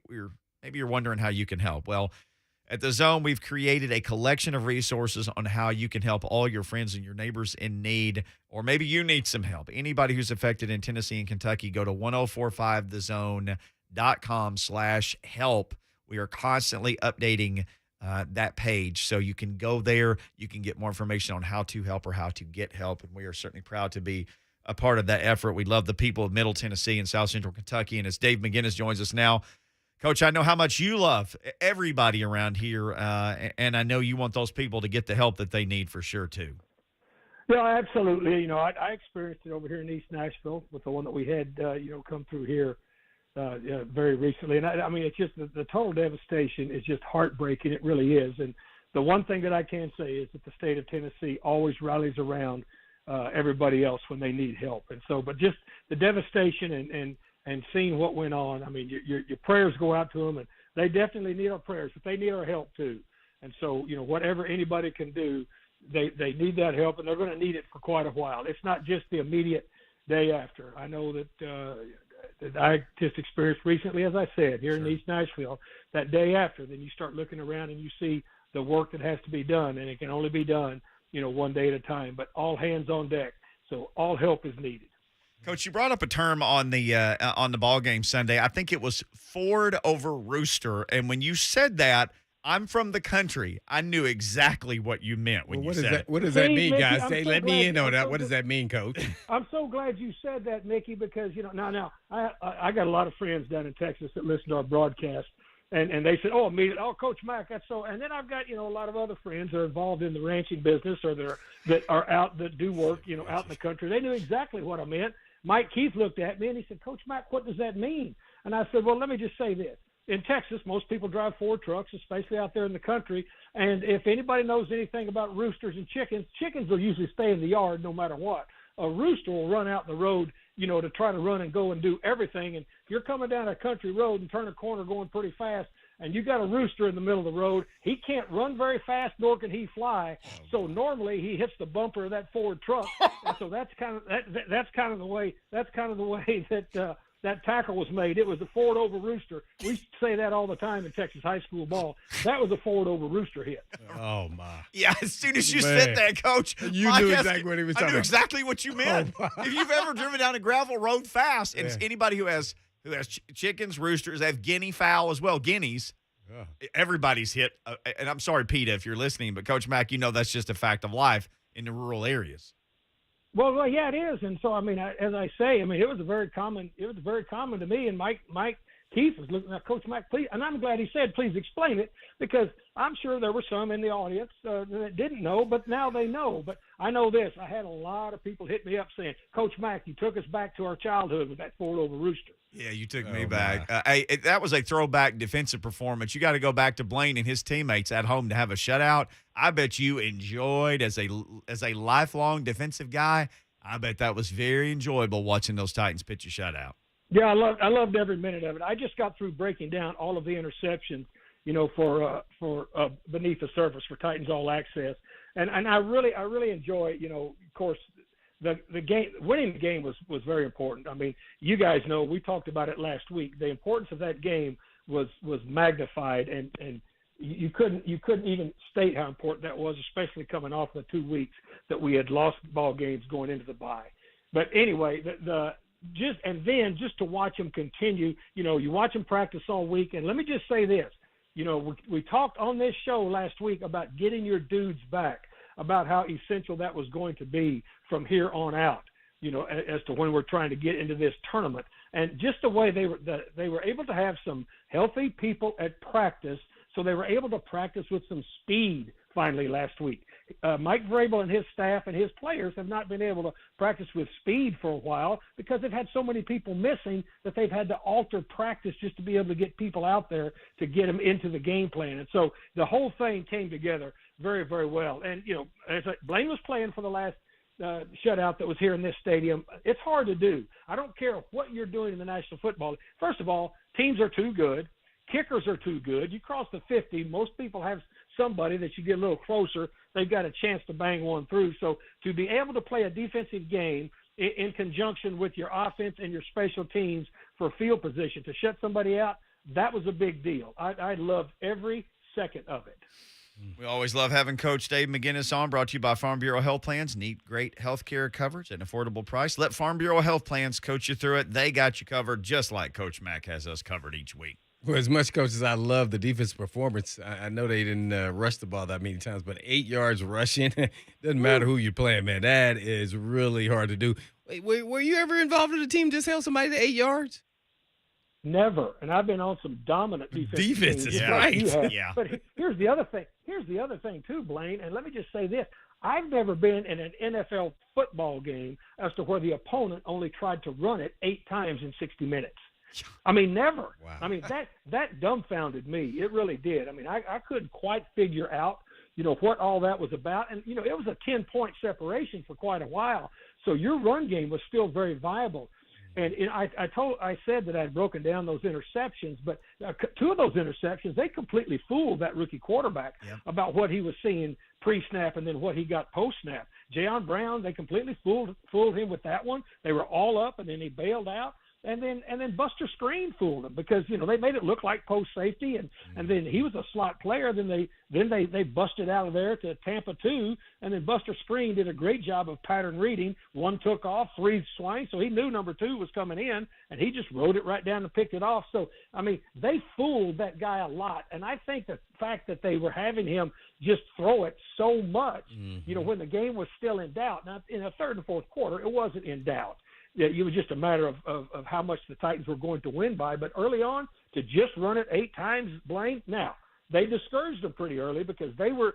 Maybe you're wondering how you can help. Well, at The Zone, we've created a collection of resources on how you can help all your friends and your neighbors in need, or maybe you need some help. Anybody who's affected in Tennessee and Kentucky, go to 1045thezone.com/help. We are constantly updating that page. So you can go there. You can get more information on how to help or how to get help. And we are certainly proud to be a part of that effort. We love the people of Middle Tennessee and South Central Kentucky. And as Dave McGinnis joins us now, Coach, I know how much you love everybody around here. And I know you want those people to get the help that they need for sure, too. Yeah, absolutely. I experienced it over here in East Nashville with the one that we had, come through here very recently. And I mean, it's just the total devastation is just heartbreaking. It really is. And the one thing that I can say is that the state of Tennessee always rallies around everybody else when they need help. And so, but just the devastation and seeing what went on, I mean, your prayers go out to them, and they definitely need our prayers, but they need our help too. And so, whatever anybody can do, they need that help, and they're going to need it for quite a while. It's not just the immediate day after. I know that I just experienced recently, as I said, here in East Nashville, that day after, then you start looking around and you see the work that has to be done, and it can only be done, one day at a time, but all hands on deck. So all help is needed. Coach, you brought up a term on the ball game Sunday. I think it was Ford over Rooster. And when you said that, I'm from the country. I knew exactly what you meant when you said it. What does that mean, Mickey, guys? Let me in on that. What does that mean, Coach? I'm so glad you said that, Mickey, because, now I got a lot of friends down in Texas that listen to our broadcast. And they said, immediately, Coach Mack, that's so. And then I've got, a lot of other friends that are involved in the ranching business or that are out, that do work, out in the country. They knew exactly what I meant. Mike Keith looked at me and he said, Coach Mack, what does that mean? And I said, well, let me just say this. In Texas, most people drive Ford trucks, especially out there in the country. And if anybody knows anything about roosters and chickens will usually stay in the yard no matter what. A rooster will run out in the road, to try to run and go and do everything. And if you're coming down a country road and turn a corner going pretty fast, and you got a rooster in the middle of the road, he can't run very fast, nor can he fly. So normally he hits the bumper of that Ford truck. And so that's kind of the way that tackle was made. It was a Ford over Rooster. We say that all the time in Texas high school ball. That was a Ford over Rooster hit. Oh, my. Yeah, as soon as you said that, Coach, you knew exactly what he was talking about. I knew exactly what you meant. If you've ever driven down a gravel road fast, and it's anybody who has chickens, roosters, they have guinea fowl as well, guineas. Yeah. Everybody's hit. And I'm sorry, Peter, if you're listening, but Coach Mack, that's just a fact of life in the rural areas. Well, yeah, it is. And so, as I say, it was very common to me. And Mike Keith was looking at Coach Mack, please. And I'm glad he said, please explain it, because I'm sure there were some in the audience that didn't know, but now they know. But I know this. I had a lot of people hit me up saying, Coach Mack, you took us back to our childhood with that Ford over Rooster. Yeah, you took me back. That was a throwback defensive performance. You got to go back to Blaine and his teammates at home to have a shutout. I bet you enjoyed, as a lifelong defensive guy, I bet that was very enjoyable watching those Titans pitch a shutout. Yeah, I loved every minute of it. I just got through breaking down all of the interceptions, for beneath the surface for Titans All Access, and I really enjoy, of course. The game, winning the game was very important. You guys know, we talked about it last week. The importance of that game was magnified, and you couldn't even state how important that was, especially coming off the 2 weeks that we had lost ball games going into the bye. But anyway, just to watch them continue, you watch them practice all week. And let me just say this, we talked on this show last week about getting your dudes back, about how essential that was going to be from here on out, as to when we're trying to get into this tournament. And just the way they were able to have some healthy people at practice, so they were able to practice with some speed finally last week. Mike Vrabel and his staff and his players have not been able to practice with speed for a while because they've had so many people missing that they've had to alter practice just to be able to get people out there to get them into the game plan. And so the whole thing came together very, very well. And, as Blaine was playing for the last shutout that was here in this stadium. It's hard to do. I don't care what you're doing in the National Football League. First of all, teams are too good. Kickers are too good. You cross the 50, most people have somebody that you get a little closer, they've got a chance to bang one through. So to be able to play a defensive game in conjunction with your offense and your special teams for field position, to shut somebody out, that was a big deal. I loved every second of it. We always love having Coach Dave McGinnis on, brought to you by Farm Bureau Health Plans. Need great health care coverage at an affordable price. Let Farm Bureau Health Plans coach you through it. They got you covered just like Coach Mack has us covered each week. Well, as much, Coach, as I love the defense performance, I know they didn't rush the ball that many times, but 8 yards rushing, doesn't matter who you're playing, man. That is really hard to do. Wait, were you ever involved in a team just held somebody to 8 yards? Never. And I've been on some dominant defenses. Defenses, right. Yeah. But here's the other thing. Too, Blaine, and let me just say this. I've never been in an NFL football game as to where the opponent only tried to run it 8 times in 60 minutes. I mean, never. Wow. I mean, that dumbfounded me. It really did. I mean, I couldn't quite figure out, what all that was about. And, it was a 10-point separation for quite a while. So your run game was still very viable. And I said that I had broken down those interceptions, but 2 of those interceptions, they completely fooled that rookie quarterback about what he was seeing pre-snap and then what he got post-snap. Jayon Brown, they completely fooled him with that one. They were all up, and then he bailed out. And then Buster Screen fooled him because they made it look like post safety, and then he was a slot player. Then they busted out of there to Tampa 2, and then Buster Screen did a great job of pattern reading. 1 took off, 3 swung, so he knew number 2 was coming in, and he just rode it right down and picked it off. So I mean, they fooled that guy a lot, and I think the fact that they were having him just throw it so much, when the game was still in doubt. Now in the third and fourth quarter, it wasn't in doubt. It was just a matter of how much the Titans were going to win by. But early on, to just run it 8 times, Blaine. Now they discouraged them pretty early because they were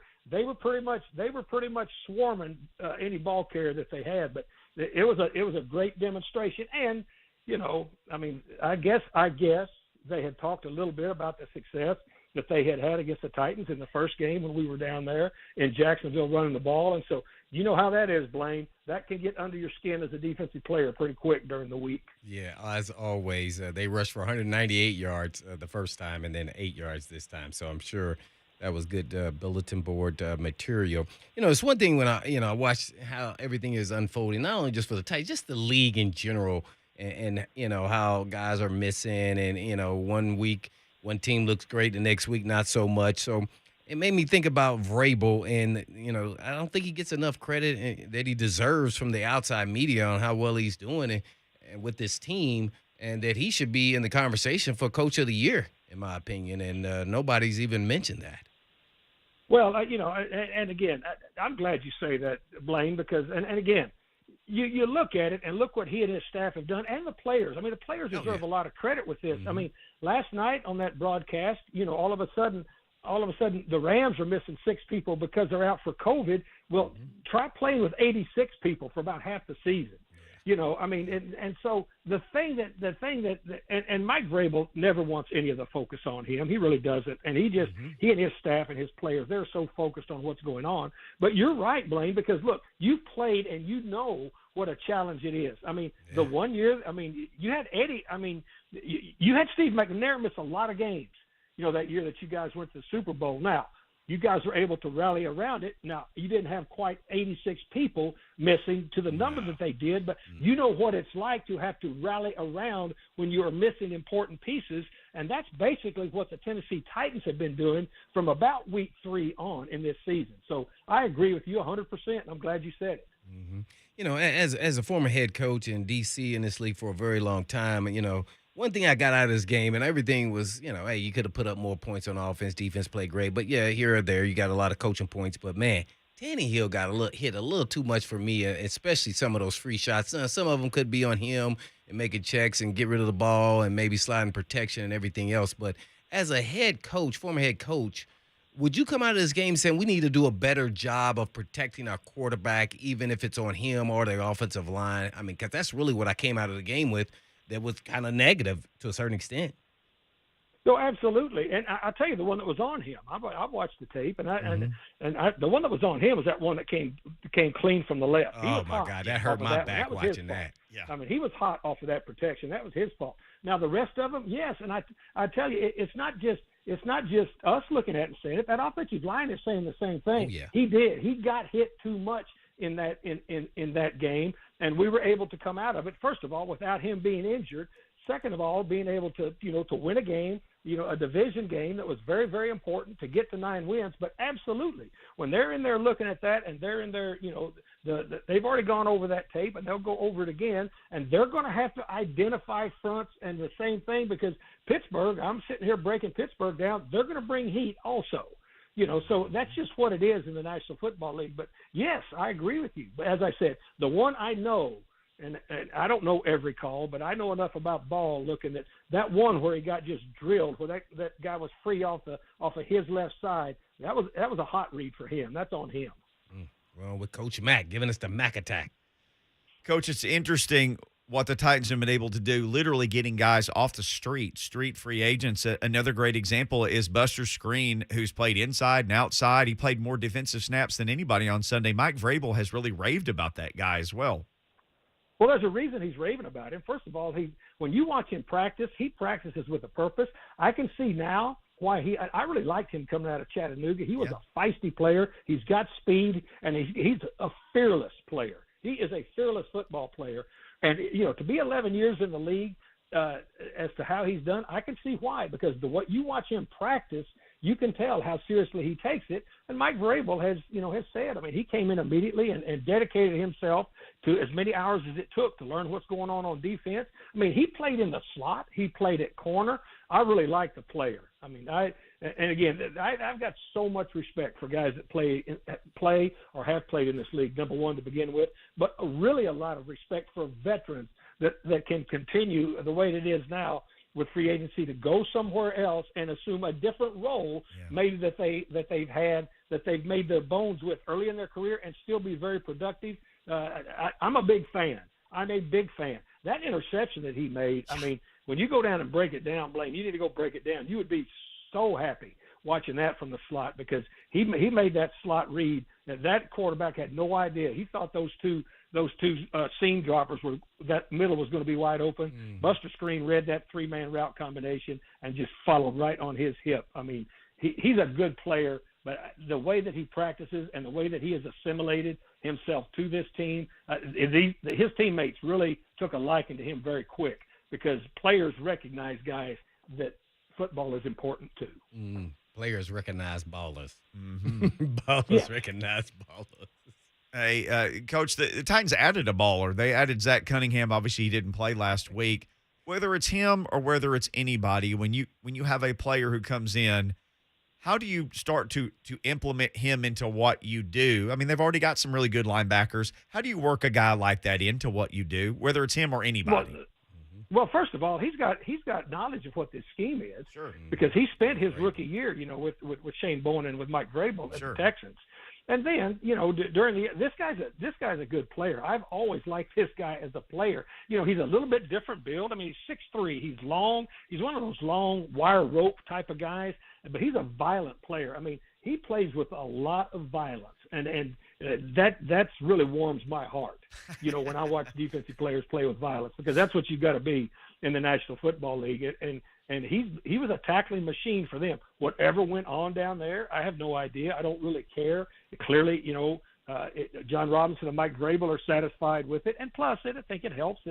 pretty much swarming any ball carrier that they had. But it was a great demonstration. And I mean, I guess they had talked a little bit about the success that they had against the Titans in the first game when we were down there in Jacksonville running the ball. And so you know how that is, Blaine. That can get under your skin as a defensive player pretty quick during the week. Yeah, as always, they rushed for 198 yards the first time and then 8 yards this time. So I'm sure that was good bulletin board material. It's one thing when I watch how everything is unfolding, not only just for the Titans, just the league in general, and how guys are missing, and 1 week one team looks great, the next week not so much. So it made me think about Vrabel, and I don't think he gets enough credit that he deserves from the outside media on how well he's doing and with this team, and that he should be in the conversation for Coach of the Year, in my opinion. And nobody's even mentioned that. Well, and again, I'm glad you say that, Blaine, because and again, you look at it and look what he and his staff have done, and the players. I mean, the players deserve a lot of credit with this. I mean, last night on that broadcast, all of a sudden, the Rams are missing 6 people because they're out for COVID. Well, try playing with 86 people for about half the season. I mean, and so the thing that Mike Vrabel never wants any of the focus on him. He really doesn't. And he and his staff and his players, they're so focused on what's going on. But you're right, Blaine, because look, you've played and you know what a challenge it is. I mean, the 1 year, I mean, you had Eddie, I mean, you had Steve McNair miss a lot of games, that year that you guys went to the Super Bowl. Now, you guys were able to rally around it. Now, you didn't have quite 86 people missing to the number that they did, but you know what it's like to have to rally around when you are missing important pieces, and that's basically what the Tennessee Titans have been doing from about week 3 on in this season. So I agree with you 100%, and I'm glad you said it. As a former head coach in D.C. in this league for a very long time, one thing I got out of this game, and everything was, hey, you could have put up more points on offense, defense played great, but yeah, here or there, you got a lot of coaching points. But man, Tannehill got hit a little too much for me, especially some of those free shots. Some of them could be on him and making checks and get rid of the ball and maybe sliding protection and everything else. But as a head coach, former head coach, would you come out of this game saying we need to do a better job of protecting our quarterback, even if it's on him or the offensive line? I mean, because that's really what I came out of the game with. That was kind of negative to a certain extent. No, absolutely. And I'll tell you, the one that was on him, I watched the tape, and the one that was on him was that one that came clean from the left. Oh, my God, that hurt my back watching that. Yeah. I mean, he was hot off of that protection. That was his fault. Now, the rest of them, yes, and I tell you, it's not just it's not just us looking at it and saying it. That offensive line is saying the same thing. Oh, yeah. He did. He got hit too much in that game, and we were able to come out of it, first of all, without him being injured. Second of all, being able to win a game, a division game that was very, very important to get to 9 wins. But absolutely, when they're in there looking at that and they're in there, they've already gone over that tape and they'll go over it again, and they're going to have to identify fronts and the same thing, because Pittsburgh, I'm sitting here breaking Pittsburgh down, they're going to bring heat also. So that's just what it is in the National Football League. But, yes, I agree with you. But as I said, the one I know, and I don't know every call, but I know enough about ball looking at that one where he got just drilled, where that guy was free off of his left side. That was a hot read for him. That's on him. Well, with Coach Mack giving us the Mack attack. Coach, it's interesting what the Titans have been able to do, literally getting guys off the street free agents. Another great example is Buster Skrine, who's played inside and outside. He played more defensive snaps than anybody on Sunday. Mike Vrabel has really raved about that guy as well. Well, there's a reason he's raving about him. First of all, when you watch him practice, he practices with a purpose. I can see now why I really liked him coming out of Chattanooga. He was a feisty player. He's got speed, and he's a fearless player. He is a fearless football player. And, to be 11 years in the league, as to how he's done, I can see why, because what you watch him practice, you can tell how seriously he takes it. And Mike Vrabel has said, he came in immediately and dedicated himself to as many hours as it took to learn what's going on defense. He played in the slot. He played at corner. I really like the player. I've got so much respect for guys that play or have played in this league, number one, to begin with, but really a lot of respect for veterans that can continue the way it is now with free agency to go somewhere else and assume a different role, maybe that they've made their bones with early in their career and still be very productive. I'm a big fan. I'm a big fan. That interception that he made, when you go down and break it down, Blaine, you need to go break it down. You would be so happy watching that from the slot, because he made that slot read. That quarterback had no idea. He thought those two seam droppers that middle was going to be wide open. Buster Skrine read that 3-man route combination and just followed right on his hip. He's a good player, but the way that he practices and the way that he has assimilated himself to this team, his teammates really took a liking to him very quick, because players recognize guys that football is important to. Players recognize ballers. Ballers recognize ballers. Hey, Coach, the Titans added a baller. They added Zach Cunningham. Obviously, he didn't play last week. Whether it's him or whether it's anybody, when you have a player who comes in, how do you start to implement him into what you do? They've already got some really good linebackers. How do you work a guy like that into what you do, whether it's him or anybody? Well, first of all, he's got knowledge of what this scheme is, because he spent his rookie year, with Shane Bowen and with Mike Vrabel at the Texans. And then, this guy's a good player. I've always liked this guy as a player. He's a little bit different build. He's 6'3". He's long. He's one of those long wire rope type of guys, but he's a violent player. He plays with a lot of violence, and that's really warms my heart. When I watch defensive players play with violence, because that's what you've got to be in the National Football League. And he was a tackling machine for them. Whatever went on down there, I have no idea. I don't really care. Clearly, John Robinson and Mike Vrabel are satisfied with it. And plus, I think it helps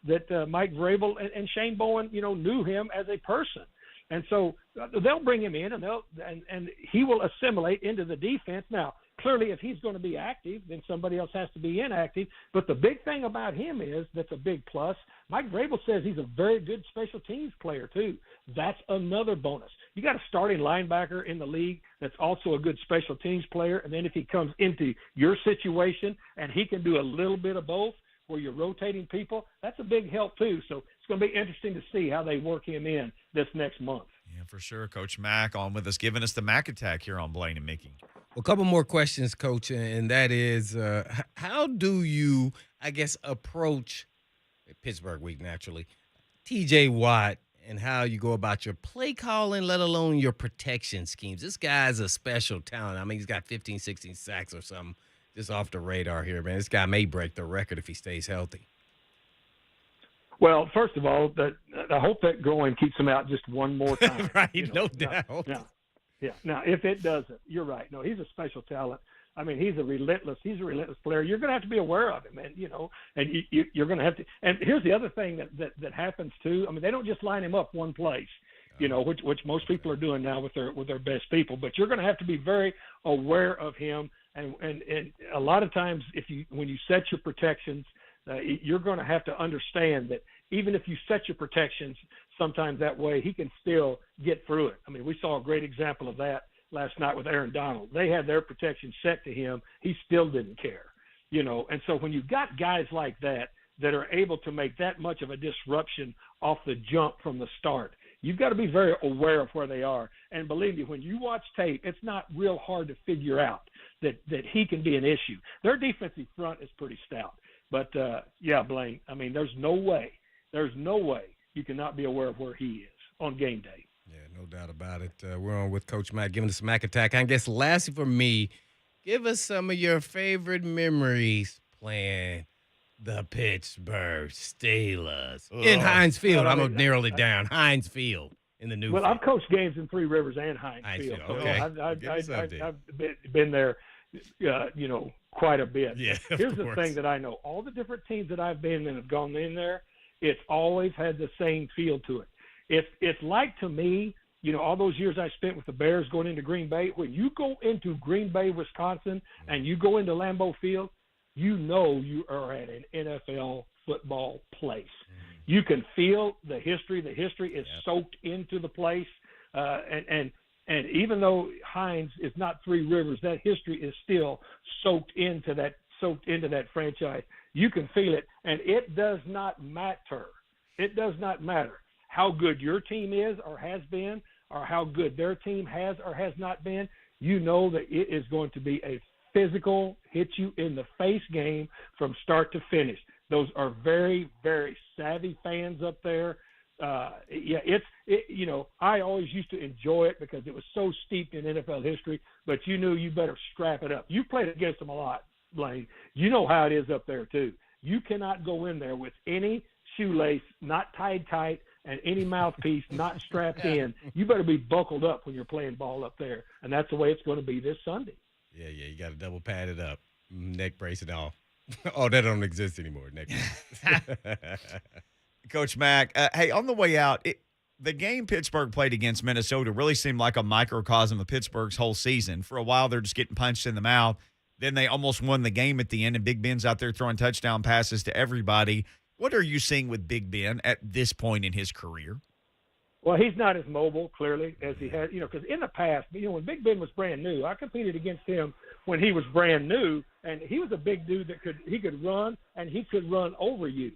that Mike Vrabel and Shane Bowen, knew him as a person. And so they'll bring him in, and he will assimilate into the defense. Now, clearly, if he's going to be active, then somebody else has to be inactive. But the big thing about him that's a big plus. Mike Vrabel says he's a very good special teams player, too. That's another bonus. You got a starting linebacker in the league that's also a good special teams player. And then if he comes into your situation and he can do a little bit of both, where you're rotating people, that's a big help, too. So it's going to be interesting to see how they work him in this next month. Yeah, for sure. Coach Mack on with us, giving us the Mack attack here on Blaine and Mickey. Well, a couple more questions, Coach, and that is, how do you, approach Pittsburgh week, naturally, T.J. Watt, and how you go about your play calling, let alone your protection schemes? This guy's a special talent. He's got 15, 16 sacks or something just off the radar here, man. This guy may break the record if he stays healthy. Well, first of all, I hope that groin keeps him out just one more time. Right, no doubt. Now, if it doesn't, you're right. No, he's a special talent. I mean, he's a relentless player. You're going to have to be aware of him, and you're going to have to. And here's the other thing that happens too. I mean, they don't just line him up one place, which most people are doing now with their best people. But you're going to have to be very aware of him, and a lot of times when you set your protections, you're going to have to understand that even if you set your protections, sometimes that way he can still get through it. I mean, we saw a great example of that last night with Aaron Donald. They had their protection set to him. He still didn't care, And so when you've got guys like that are able to make that much of a disruption off the jump from the start, you've got to be very aware of where they are. And believe me, when you watch tape, it's not real hard to figure out that he can be an issue. Their defensive front is pretty stout. But, Blaine, I mean, there's no way you cannot be aware of where he is on game day. Yeah, no doubt about it. We're on with Coach Mack giving us a Mack Attack. I guess lastly for me, give us some of your favorite memories playing the Pittsburgh Steelers in Heinz Field. Well, I'm going to narrow it down. Heinz Field in the new Well, field. I've coached games in Three Rivers and Heinz Field. Okay. I've been there, quite a bit. Yeah, Here's the thing that I know. All the different teams that I've been in and have gone in there, it's always had the same feel to it. It's like, to me, all those years I spent with the Bears going into Green Bay, when you go into Green Bay, Wisconsin, and you go into Lambeau Field, you are at an NFL football place. You can feel the history. The history is soaked into the place. And even though Heinz is not Three Rivers, that history is still soaked into that franchise. You can feel it, and it does not matter. It does not matter how good your team is or has been, or how good their team has or has not been. You know that it is going to be a physical, hit you in the face game from start to finish. Those are very, very savvy fans up there. I always used to enjoy it because it was so steeped in NFL history, but you knew you better strap it up. You played against them a lot, Blaine. You know how it is up there too. You cannot go in there with any shoelace not tied tight and any mouthpiece not strapped in. You better be buckled up when you're playing ball up there, and that's the way it's going to be this Sunday. Yeah, you got to double pad it up, neck brace and all. Oh, that don't exist anymore. Neck brace. Coach Mack, hey, on the way out, the game Pittsburgh played against Minnesota really seemed like a microcosm of Pittsburgh's whole season. For a while, they're just getting punched in the mouth. Then they almost won the game at the end, and Big Ben's out there throwing touchdown passes to everybody. What are you seeing with Big Ben at this point in his career? Well, he's not as mobile, clearly, as he has, because in the past, when Big Ben was brand new, I competed against him when he was brand new, and he was a big dude that could run, and he could run over you.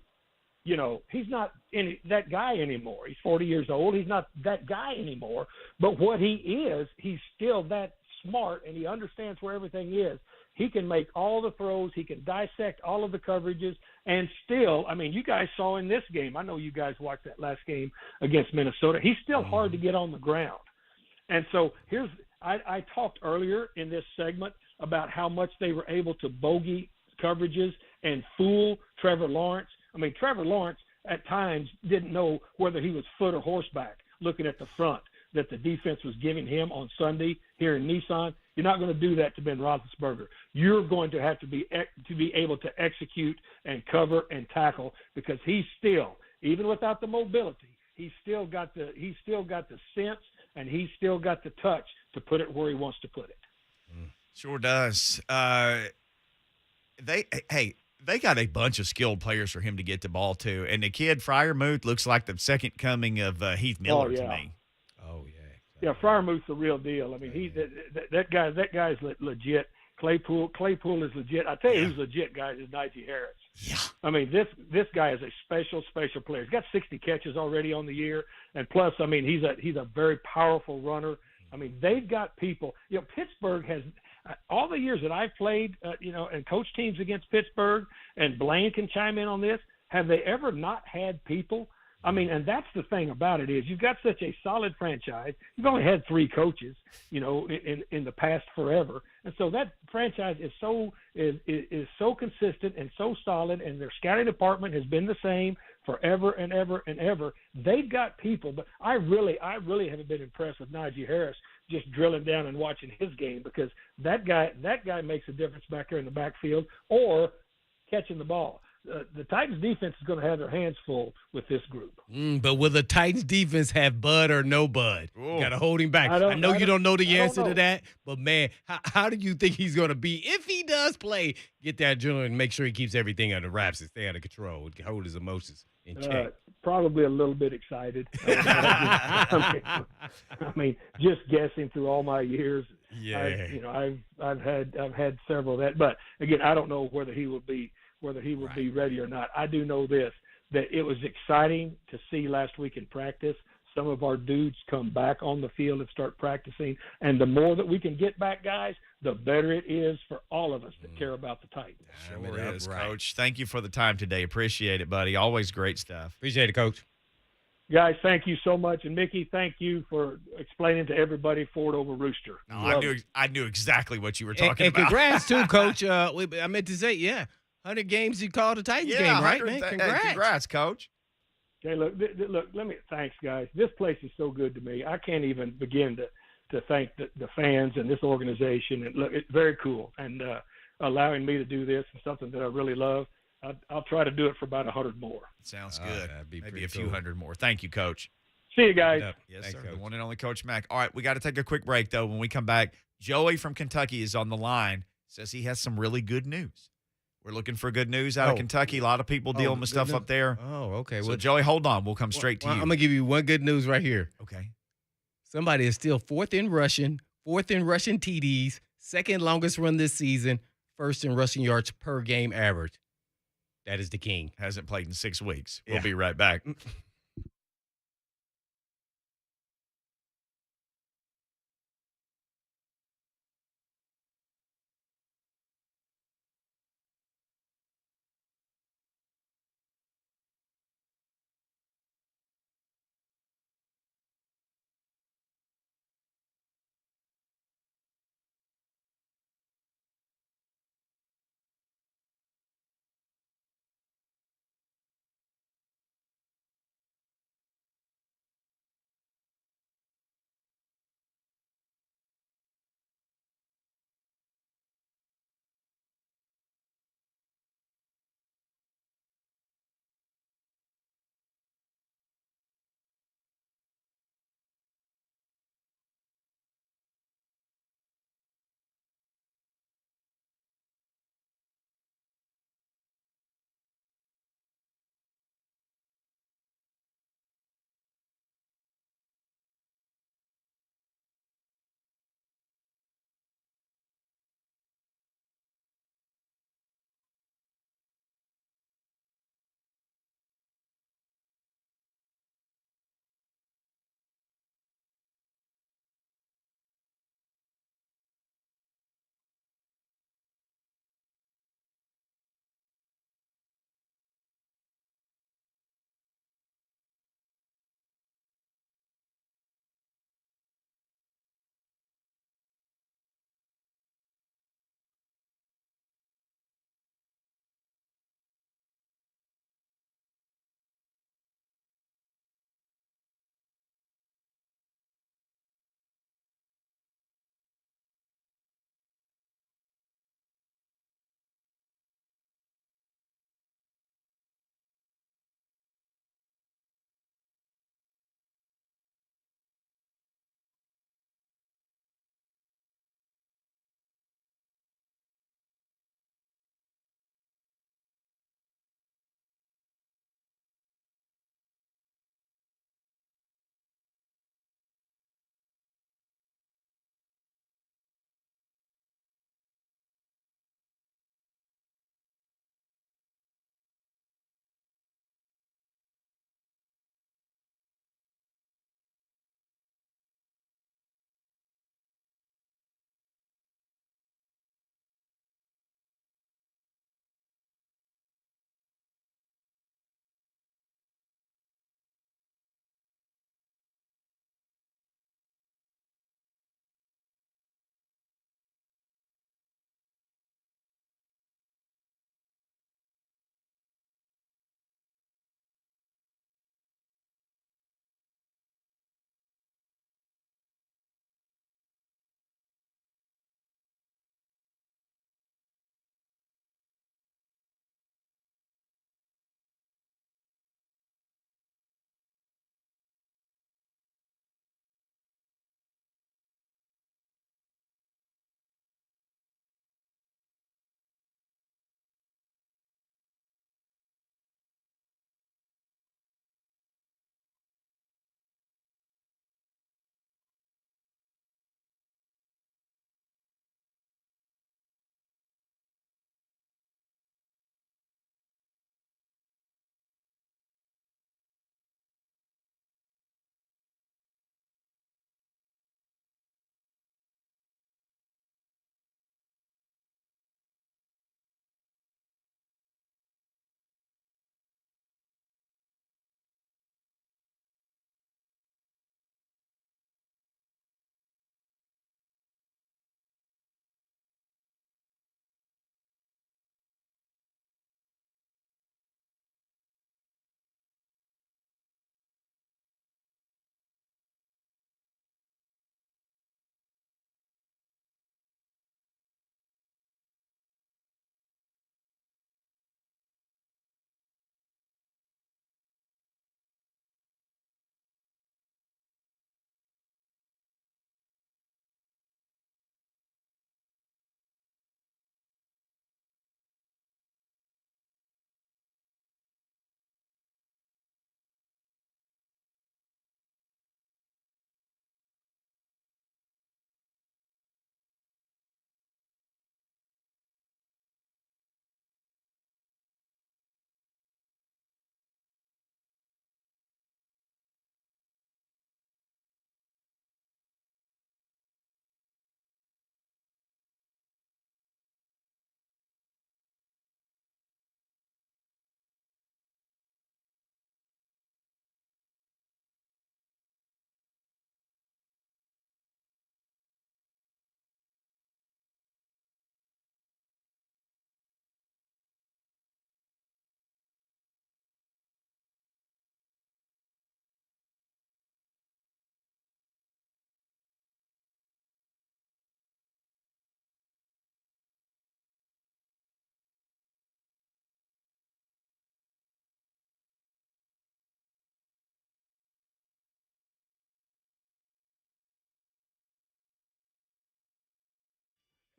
He's not that guy anymore. He's 40 years old. He's not that guy anymore. But what he is, he's still that smart, and he understands where everything is. He can make all the throws. He can dissect all of the coverages. And still, you guys saw in this game, I know you guys watched that last game against Minnesota, he's still hard to get on the ground. And so I talked earlier in this segment about how much they were able to bogey coverages and fool Trevor Lawrence. Trevor Lawrence at times didn't know whether he was foot or horseback looking at the front that the defense was giving him on Sunday here in Nissan. You're not going to do that to Ben Roethlisberger. You're going to have to be able to execute and cover and tackle, because he's still, even without the mobility, he's still got the sense, and he's still got the touch to put it where he wants to put it. Sure does. They got a bunch of skilled players for him to get the ball to, and the kid Freiermuth looks like the second coming of Heath Miller to me. Oh yeah. Yeah, Freiermuth's the real deal. That guy's legit. Claypool is legit. I tell you who's legit, guys, is Najee Harris. Yeah. This guy is a special player. He's got 60 catches already on the year, and plus, he's a very powerful runner. They've got people. Pittsburgh has all the years that I've played, and coached teams against Pittsburgh, and Blaine can chime in on this. Have they ever not had people? And that's the thing about it is you've got such a solid franchise. You've only had 3 coaches, in the past forever. And so that franchise is so consistent and so solid, and their scouting department has been the same forever and ever and ever. They've got people, but I really haven't been impressed with Najee Harris just drilling down and watching his game, because that guy makes a difference back there in the backfield or catching the ball. The Titans defense is going to have their hands full with this group. But will the Titans defense have Bud or no Bud? You got to hold him back. I know you don't know the answer to that, but, man, how do you think he's going to be if he does play? Get that adrenaline and make sure he keeps everything under wraps and stay out of control, hold his emotions in check. Probably a little bit excited. I mean, just guessing through all my years. Yeah. I've had several of that, but again, I don't know whether he will be ready or not. I do know this, that it was exciting to see last week in practice some of our dudes come back on the field and start practicing. And the more that we can get back, guys, the better it is for all of us that care about the Titans. Sure is, Coach. Thank you for the time today. Appreciate it, buddy. Always great stuff. Appreciate it, Coach. Guys, thank you so much. And, Mickey, thank you for explaining to everybody Ford over Rooster. No, I knew exactly what you were talking about. And congrats, too, Coach. I meant to say, 100 games you called a Titans game, right, man? Congrats, Coach. Okay, look, thanks, guys. This place is so good to me. I can't even begin to thank the fans and this organization. And look, it's very cool. And allowing me to do this is something that I really love. I'll try to do it for about 100 more. Sounds good. Maybe a few hundred more. Thank you, Coach. See you guys. Yes, Thanks, sir. Coach. The one and only Coach Mack. All right, we got to take a quick break, though. When we come back, Joey from Kentucky is on the line. Says he has some really good news. We're looking for good news out of Kentucky. A lot of people dealing with stuff up there. Oh, okay. So, Joey, hold on. We'll come straight to you. I'm going to give you one good news right here. Okay. Somebody is still fourth in rushing TDs, second longest run this season, first in rushing yards per game average. That is the king. Hasn't played in 6 weeks. We'll be right back.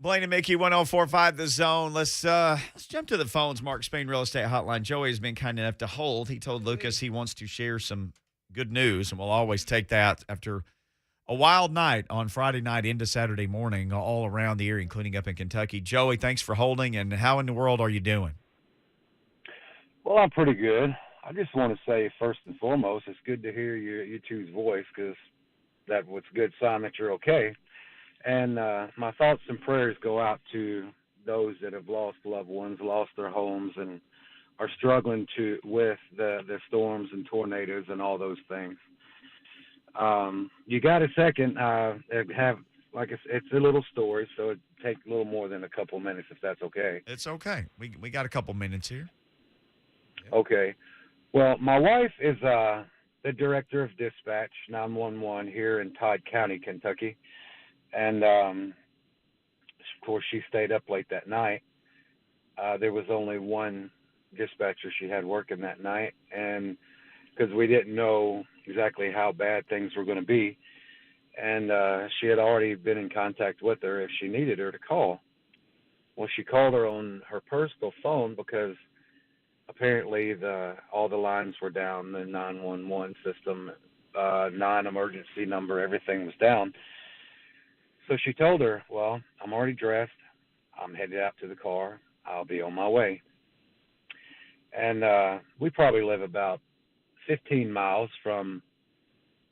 Blaine and Mickey, 1045 The Zone. Let's jump to the phones. Mark Spain Real Estate Hotline. Joey has been kind enough to hold. He told Lucas he wants to share some good news, and we'll always take that after a wild night on Friday night into Saturday morning all around the area, including up in Kentucky. Joey, thanks for holding, and how in the world are you doing? Well, I'm pretty good. I just want to say, first and foremost, it's good to hear your two's voice, because that was a good sign that you're okay. And my thoughts and prayers go out to those that have lost loved ones, lost their homes, and are struggling with the storms and tornadoes and all those things. You got a second? It's a little story, so it'd take a little more than a couple minutes, if that's okay. It's okay. We got a couple minutes here. Okay. Well, my wife is the director of dispatch 911 here in Todd County, Kentucky. And, of course, she stayed up late that night. There was only one dispatcher she had working that night, and because we didn't know exactly how bad things were going to be. And she had already been in contact with her if she needed her to call. Well, she called her on her personal phone because apparently all the lines were down, the 911 system, non-emergency number, everything was down. So she told her, well, I'm already dressed. I'm headed out to the car. I'll be on my way. And we probably live about 15 miles from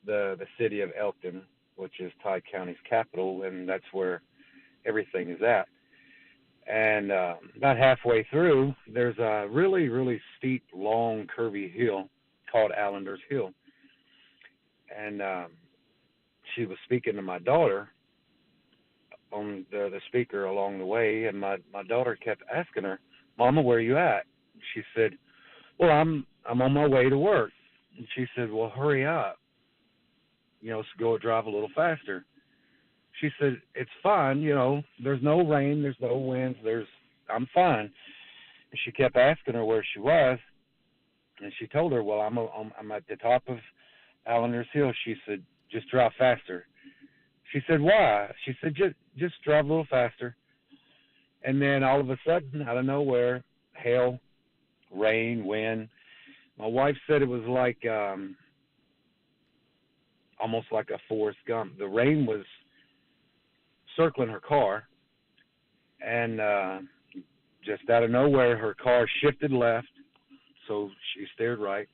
the city of Elkton, which is Todd County's capital, and that's where everything is at. And about halfway through, there's a really, really steep, long, curvy hill called Allender's Hill. And she was speaking to my daughter on the speaker along the way, and my daughter kept asking her, Mama, where are you at? She said, well, I'm on my way to work. And she said, well, hurry up. So go drive a little faster. She said, it's fine, there's no rain, there's no winds, I'm fine. And she kept asking her where she was, and she told her, well, I'm at the top of Allender's Hill. She said, just drive faster. She said, why? She said, just drive a little faster. And then all of a sudden, out of nowhere, hail, rain, wind. My wife said it was like almost like a Forrest Gump. The rain was circling her car, and just out of nowhere, her car shifted left, so she steered right,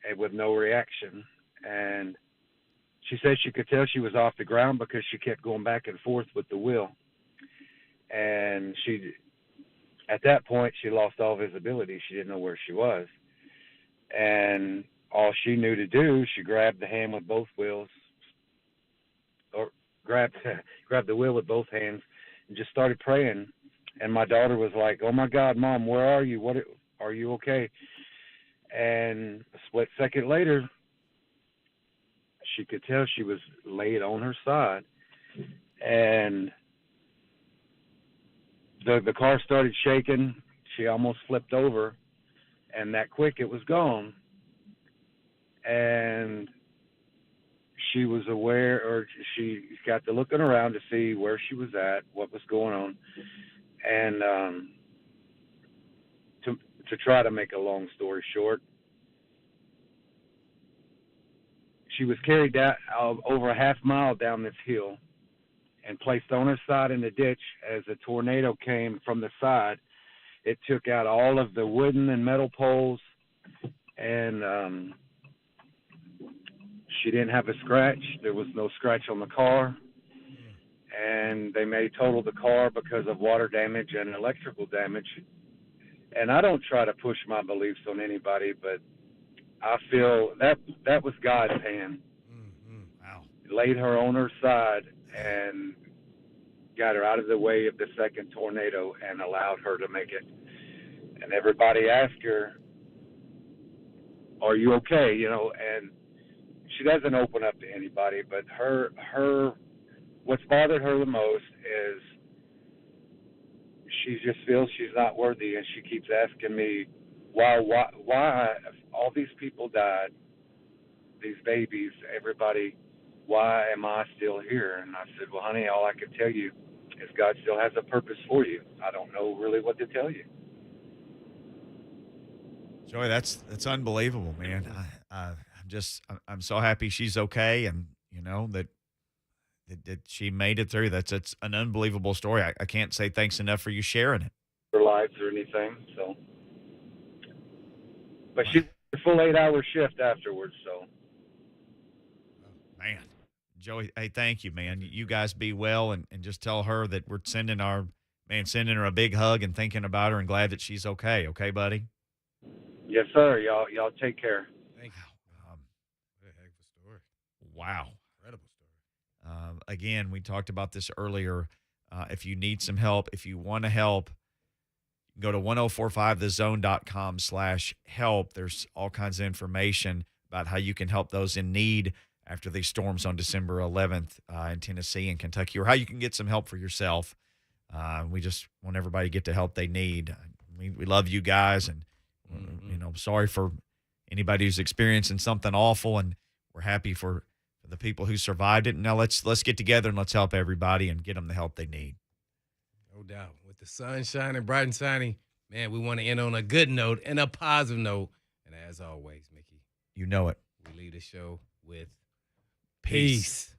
and with no reaction. And she said she could tell she was off the ground because she kept going back and forth with the wheel. And at that point, she lost all visibility. She didn't know where she was. And all she knew to do, she grabbed the hand with both wheels, or grabbed the wheel with both hands, and just started praying. And my daughter was like, oh, my God, Mom, where are you? Are you okay? And a split second later, she could tell she was laid on her side. And the car started shaking. She almost flipped over. And that quick, it was gone. And she was aware, or she got to looking around to see where she was at, what was going on. And to try to make a long story short, she was carried down over a half mile down this hill and placed on her side in the ditch. As a tornado came from the side, it took out all of the wooden and metal poles, and she didn't have a scratch. There was no scratch on the car, and they may total the car because of water damage and electrical damage. And I don't try to push my beliefs on anybody, but I feel that was God's hand. Wow. He laid her on her side and got her out of the way of the second tornado and allowed her to make it. And everybody asked her, are you okay? And she doesn't open up to anybody, but what's bothered her the most is she just feels she's not worthy, and she keeps asking me, why all these people died, these babies, everybody, why am I still here? And I said, well, honey, all I can tell you because God still has a purpose for you. I don't know really what to tell you. Joey, that's unbelievable, man. I'm so happy she's okay, and that she made it through. That's an unbelievable story. I can't say thanks enough for you sharing it. For lives or anything, so. But she worked a full 8-hour shift afterwards, so. Man, Joey, hey, thank you, man. You guys be well, and just tell her that we're sending her a big hug and thinking about her and glad that she's okay. Okay, buddy? Yes, sir. Y'all take care. Thank you. What a heck of a story. Wow. Incredible story. Again, we talked about this earlier. If you need some help, if you want to help, go to 1045thezone.com/help. There's all kinds of information about how you can help those in need after these storms on December 11th in Tennessee and Kentucky, or how you can get some help for yourself. We just want everybody to get the help they need. We love you guys, and sorry for anybody who's experiencing something awful, and we're happy for the people who survived it. Now let's get together and let's help everybody and get them the help they need. No doubt. With the sun shining bright and shiny, man, we want to end on a good note and a positive note. And as always, Mickey, You know it. we leave the show with Peace. peace.